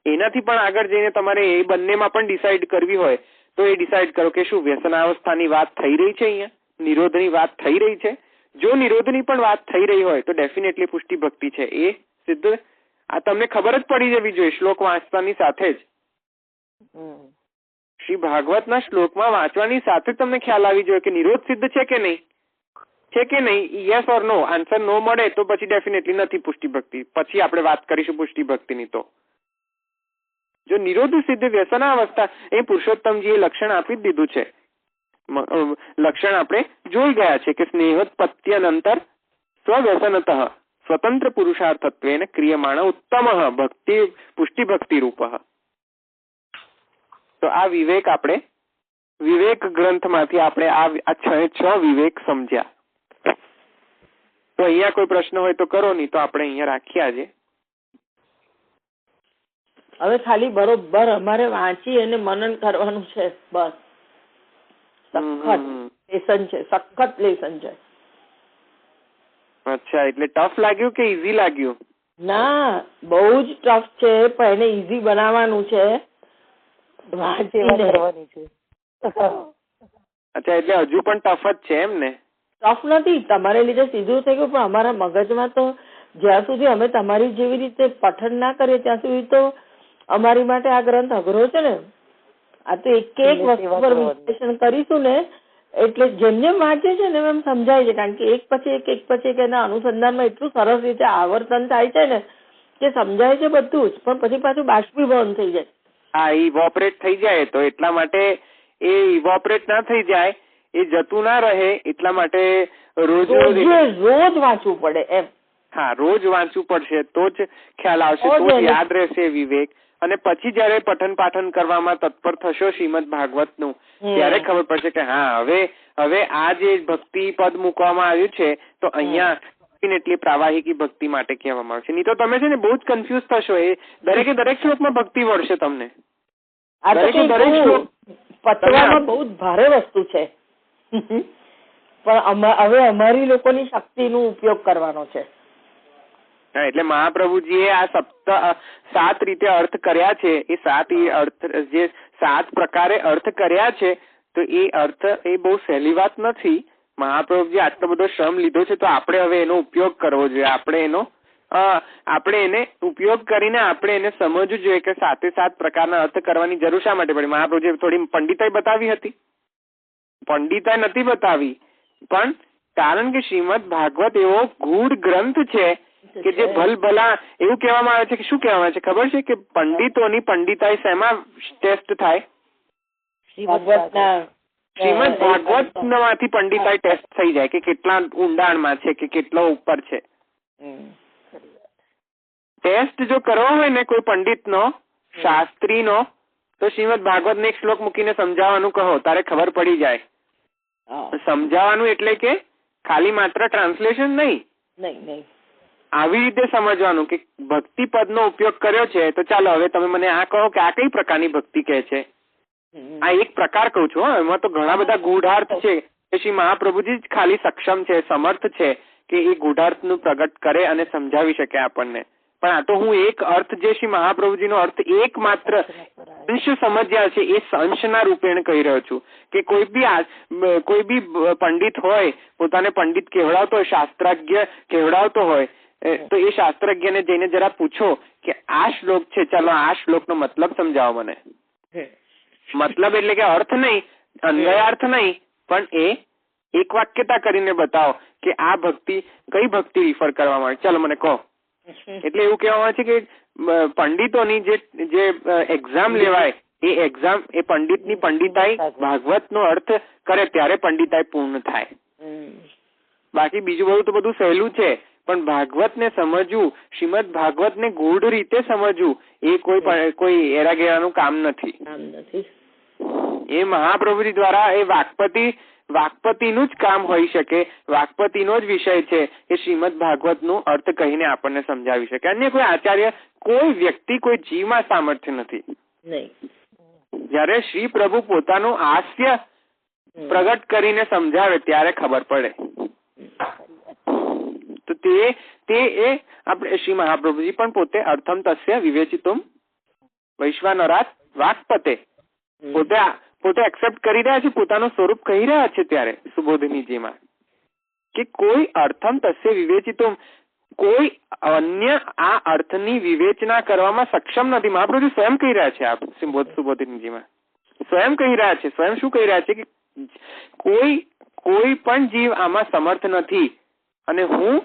એનાથી પણ આગળ જઈને તમારે એ બંનેમાં પણ ડિસાઇડ કરવી હોય તો એ ડિસાઇડ કરો કે શું વ્યસનાવસ્થાની વાત થઈ રહી છે, અહીંયા નિરોધની વાત થઈ રહી છે. જો નિરોધની પણ વાત થઈ રહી હોય તો ડેફિનેટલી પુષ્ટિ ભક્તિ છે એ સિદ્ધ. આ તમને ખબર જ પડી જવી જોઈએ શ્લોક વાંચતાની સાથે જ. શ્રી ભાગવતના શ્લોકમાં વાંચવાની સાથે જ તમને ખ્યાલ આવી જોઈએ કે નિરોધ સિદ્ધ છે કે નહીં, છે કે નહીં. યસ ઓર નો આન્સર નો મળે તો પછી ડેફિનેટલી નથી પુષ્ટિ ભક્તિ. પછી આપણે વાત કરીશું પુષ્ટિ ભક્તિની. તો જો નિરોધ સિદ્ધ વ્યસનાવસ્થા એ પુરુષોત્તમજીએ લક્ષણ આપી જ દીધું છે. લક્ષણ આપણે જોઈ ગયા છે કે સ્નેહોત્પત્ત્યનંતર સ્વવ્યસનતઃ સ્વતંત્ર પુરુષાર્થત્વેન ક્રિયમાણ ઉત્તમ ભક્તિ પુષ્ટિ ભક્તિ રૂપ. તો આ વિવેક આપણે વિવેક ગ્રંથમાંથી આપણે આ 6 વિવેક સમજ્યા. તો અહીંયા કોઈ પ્રશ્ન હોય તો કરો, નહીં તો આપણે અહીંયા રાખીએ આજે. હવે ખાલી બરોબર અમારે વાંચી અને મનન કરવાનું છે બસ. સખત લેસન છે, સખત લેસન છે. અચ્છા, એટલે ટફ લાગ્યું કે ઈઝી લાગ્યું? ના, બહુ જ ટફ છે, પણ એને ઈઝી બનાવવાનું છે. કરવાની છે. અચ્છા, એટલે હજુ પણ ટફ જ છે એમ ને? ટફ નથી, તમારે લીધે સીધું થઈ ગયું, પણ અમારા મગજમાં તો જ્યાં સુધી અમે તમારી જેવી રીતે પઠન ના કરીએ ત્યાં સુધી તો અમારી માટે આ ગ્રંથ અઘરો છે ને. આ તો એક વસ્તુ પર વિશ્લેષણ કરીશું ને એટલે જેમ જેમ વાંચે છે ને એમ સમજાય છે, કારણ કે એક પછી એક એના અનુસંધાનમાં એટલું સરસ રીતે આવર્તન થાય છે ને કે સમજાય છે બધું જ, પણ પછી પાછું બાષ્પીભવન થઈ જાય. હા, ઇવોપરેટ થઈ જાય. તો એટલા માટે એ ઇવોપરેટ ના થઈ જાય, એ જતું ના રહે, એટલા માટે રોજ વાંચવું પડે એમ. હા, રોજ વાંચવું પડશે તો જ ખ્યાલ આવશે, તો જ યાદ રહેશે વિવેક. અને પછી જયારે પઠન પાઠન કરવામાં તત્પર થશો શ્રીમદ ભાગવતનું, ત્યારે ખબર પડશે કે હા હવે આ જે ભક્તિ પદ મૂકવામાં આવ્યું છે તો અહીંયા ડેફિનેટલી પ્રાવાહિકી ભક્તિ માટે કહેવામાં આવશે. નહીં તો તમે છે ને બહુ જ કન્ફ્યુઝ થશો. એ દરેક શ્લોકમાં ભક્તિ વળશે તમને. દરેક શ્લોક પચવામાં બહુ જ ભારે વસ્તુ છે, પણ હવે અમારી લોકોની શક્તિનો ઉપયોગ કરવાનો છે. એટલે મહાપ્રભુજીએ આ 7 રીતે અર્થ કર્યા છે. એ 7 અર્થ જે 7 પ્રકારે અર્થ કર્યા છે, તો એ અર્થ એ બહુ સહેલી વાત નથી. મહાપ્રભુજી આટલો બધો શ્રમ લીધો છે તો આપણે હવે એનો ઉપયોગ કરવો જોઈએ. આપણે એને ઉપયોગ કરીને આપણે એને સમજવું જોઈએ કે 7 પ્રકારના અર્થ કરવાની જરૂર શા માટે પડી. મહાપ્રભુજીએ થોડી પંડિતાઈ બતાવી હતી? પંડિતાઈ નથી બતાવી, પણ કારણ કે શ્રીમદ ભાગવત એવો ગૂઢ ગ્રંથ છે કે જે ભલભલા એવું કહેવામાં આવે છે કે શું કહેવામાં આવે છે ખબર છે કે પંડિતોની પંડિતાઈ શેમાં ટેસ્ટ થાય? શ્રીમદ ભાગવત માંથી પંડિતાઈ ટેસ્ટ થઈ જાય કે કેટલા ઊંડાણમાં છે કે કેટલો ઉપર છે. ટેસ્ટ જો કરવો હોય ને કોઈ પંડિતનો, શાસ્ત્રીનો, તો શ્રીમદ ભાગવત ને એક શ્લોક મૂકીને સમજાવવાનું કહો, તારે ખબર પડી જાય. સમજાવવાનું એટલે કે ખાલી માત્ર ટ્રાન્સલેશન નહીં, આવી રીતે સમજવાનું કે ભક્તિ પદનો ઉપયોગ કર્યો છે તો ચાલો હવે તમે મને આ કહો કે આ કઈ પ્રકારની ભક્તિ કહે છે. આ એક પ્રકાર કહું છું, એમાં તો ઘણા બધા ગૂઢાર્થ છે કે શ્રી મહાપ્રભુજી જ ખાલી સક્ષમ છે, સમર્થ છે કે એ ગૂઢાર્થનું પ્રગટ કરે અને સમજાવી શકે આપણને. પણ આ તો હું એક અર્થ જે શ્રી મહાપ્રભુજીનો અર્થ એક માત્ર અંશ સમજ્યા છે એ અંશના રૂપેણ કહી રહ્યો છું કે કોઈ બી પંડિત હોય, પોતાને પંડિત કહેવડાવતો હોય, શાસ્ત્રાજ્ઞ કહેવડાવતો હોય, તો એ શાસ્ત્રજ્ઞને જઈને જરા પૂછો કે આ શ્લોક છે, ચાલો આ શ્લોકનો મતલબ સમજાવો મને. મતલબ એટલે કે અર્થ નહીં, અન્વયાર્થ નહીં, પણ એ એક વાક્યતા કરીને બતાવો કે આ ભક્તિ કઈ ભક્તિ રિફર કરવામાં આવે, ચાલો મને કહો. એટલે એવું કહેવામાં આવે છે કે પંડિતોની જે એક્ઝામ લેવાય એ એક્ઝામ એ પંડિતની પંડિતાઈ ભાગવતનો અર્થ કરે ત્યારે પંડિતાઈ પૂર્ણ થાય. બાકી બીજું બધું તો બધું સહેલું છે, પણ ભાગવતને સમજવું, શ્રીમદ ભાગવતને ગૂઢ રીતે સમજવું એ કોઈ એરાગેરાનું કામ નથી. એ મહાપ્રભુજી દ્વારા એ વાકપતિનું જ કામ હોઈ શકે, વાકપતિનો જ વિષય છે એ શ્રીમદ ભાગવતનું અર્થ કહીને આપણને સમજાવી શકે. અન્ય કોઈ આચાર્ય, કોઈ વ્યક્તિ, કોઈ જીવમાં સામર્થ્ય નથી. જયારે શ્રી પ્રભુ પોતાનું હાસ્ય પ્રગટ કરીને સમજાવે ત્યારે ખબર પડે. તો તે એ આપણે શ્રી મહાપ્રભુજી પણ પોતે અર્થમ તસ્ય વિવેચિતુમ વૈશ્વાનરાત વાક્પતે પોતે એક્સેપ્ટ કરી રહ્યા છે, પોતાનું સ્વરૂપ કહી રહ્યા છે ત્યારે સુબોધિનીજીમાં કે કોઈ અર્થમ તસ્ય વિવેચિતુમ, કોઈ અન્ય આ અર્થની વિવેચના કરવામાં સક્ષમ નથી. મહાપ્રભુ સ્વયં કહી રહ્યા છે આ સુબોધિનીજીમાં, સ્વયં કહી રહ્યા છે. સ્વયં શું કહી રહ્યા છે કે કોઈ પણ જીવ આમાં સમર્થ નથી અને હું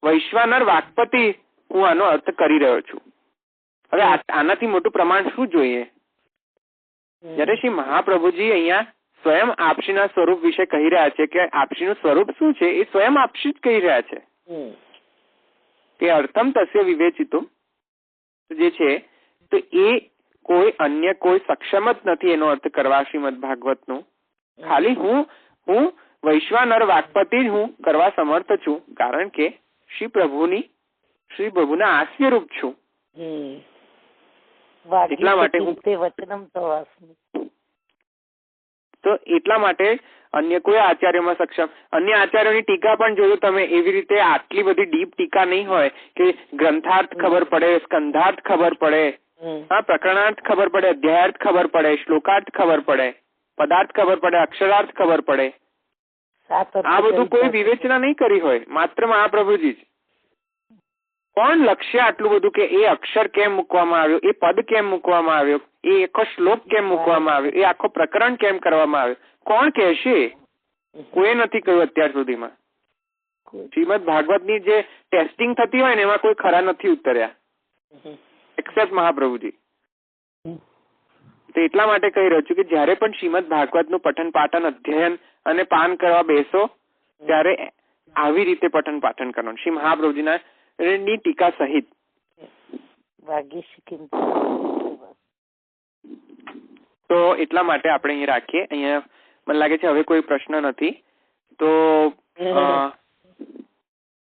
વૈશ્વાનર વાકપતિ હું આનો અર્થ કરી રહ્યો છું. હવે આનાથી મોટું પ્રમાણ શું જોઈએ? જયારે શ્રી મહાપ્રભુજી અહીંયા સ્વયં આપશીના સ્વરૂપ વિશે કહી રહ્યા છે કે આપશીનું સ્વરૂપ શું છે એ સ્વયં આપશી જ કહી રહ્યા છે કે અર્થમ તસ્ય વિવેચિતું જે છે તો એ કોઈ અન્ય કોઈ સક્ષમ જ નથી એનો અર્થ કરવા શ્રીમદ ભાગવતનું. ખાલી હું વૈશ્વાનર વાકપતિ જ હું કરવા સમર્થ છું, કારણ કે શ્રી પ્રભુના હાસ્ય રૂપ છું. એટલા માટે એટલા માટે અન્ય કોઈ આચાર્યમાં સક્ષમ. અન્ય આચાર્યોની ટીકા પણ જોયું તમે, એવી રીતે આટલી બધી ડીપ ટીકા નહીં હોય કે ગ્રંથાર્થ ખબર પડે, સ્કંધાર્થ ખબર પડે, પ્રકરણાર્થ ખબર પડે, અધ્યાયાર્થ ખબર પડે, શ્લોકાર્થ ખબર પડે, પદાર્થ ખબર પડે, અક્ષરાર્થ ખબર પડે. આ બધું કોઈ વિવેચના નહીં કરી હોય, માત્ર મહાપ્રભુજી જ. કોણ લક્ષ્ય આટલું બધું કે એ અક્ષર કેમ મૂકવામાં આવ્યો, એ પદ કેમ મૂકવામાં આવ્યો, એ આખો શ્લોક કેમ મૂકવામાં આવ્યો, એ આખો પ્રકરણ કેમ કરવામાં આવ્યો, કોણ કહેશે? કોઈ નથી કહ્યું અત્યાર સુધીમાં. શ્રીમદ ભાગવતની જે ટેસ્ટિંગ થતી હોય ને એમાં કોઈ ખરા નથી ઉતર્યા એક્સેપ્ટ મહાપ્રભુજી. તો એટલા માટે કહી રહ્યો છું કે જયારે પણ શ્રીમદ ભાગવતનું પઠન પાઠન અધ્યયન અને પાન કરવા બેસો ત્યારે આવી રીતે પઠન પાઠન કરવાનું, શ્રી મહાપ્રભુજીના ની ટીકા સહિત. તો એટલા માટે આપણે અહીંયા રાખીએ. અહીંયા મને લાગે છે હવે કોઈ પ્રશ્ન નથી, તો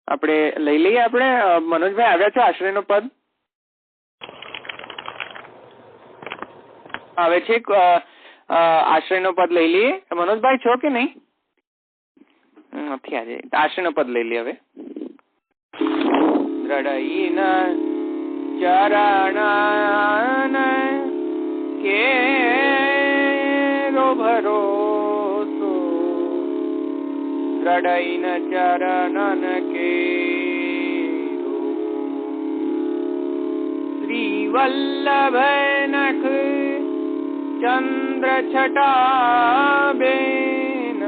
આપણે લઈ લઈએ. આપણે મનોજભાઈ આવ્યા છે, આશ્રયનો પદ આવે છે, આશ્રયનો પદ લઈ લઈએ. મનોજભાઈ છો કે નહીં? નથી આજે. આશ્રયનો પદ લઈ લઈએ હવે. દ્રઢઈના ચરણાન કેરો ભરોસો, દ્રઢઈન ચરણન કેરો શ્રી વલ્લભ નખ ચંદ્ર છટા બેન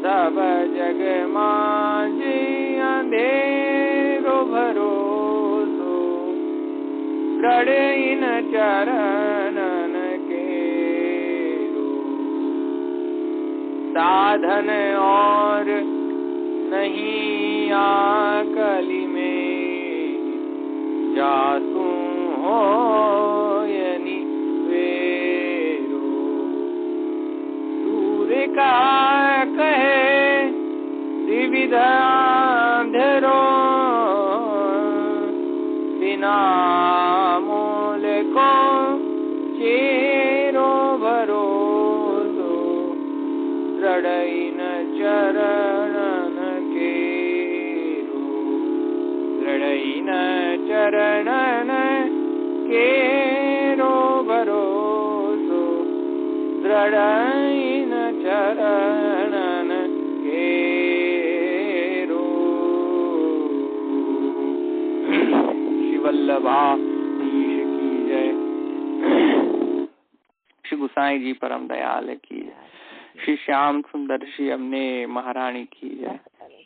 સબ જગમાં જે અંધેરો ભરોસો, દ્રઢઈન ચરણન કેરો साधन और नहीं आकली में जासूं हो यनि वेरो, सूर्य का कहे विविधांधरो बिना मूल को चेरो भरोસો, દ્રઢઈન ચરણન કેરો, દ્રઢઈન ચરણન કેરો ભરોસો, દ્રઢઈન ચરણન કેરો. वल्लभाधीश की जय। श्री गुसाई जी परम दयाल की जय। श्री श्याम सुंदर श्री अमने महारानी की जय।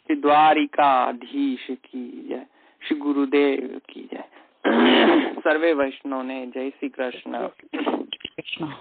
श्री द्वारिकाधीश की जय। श्री गुरुदेव की जय। सर्वे वैष्णव ने जय श्री कृष्ण। कृष्ण।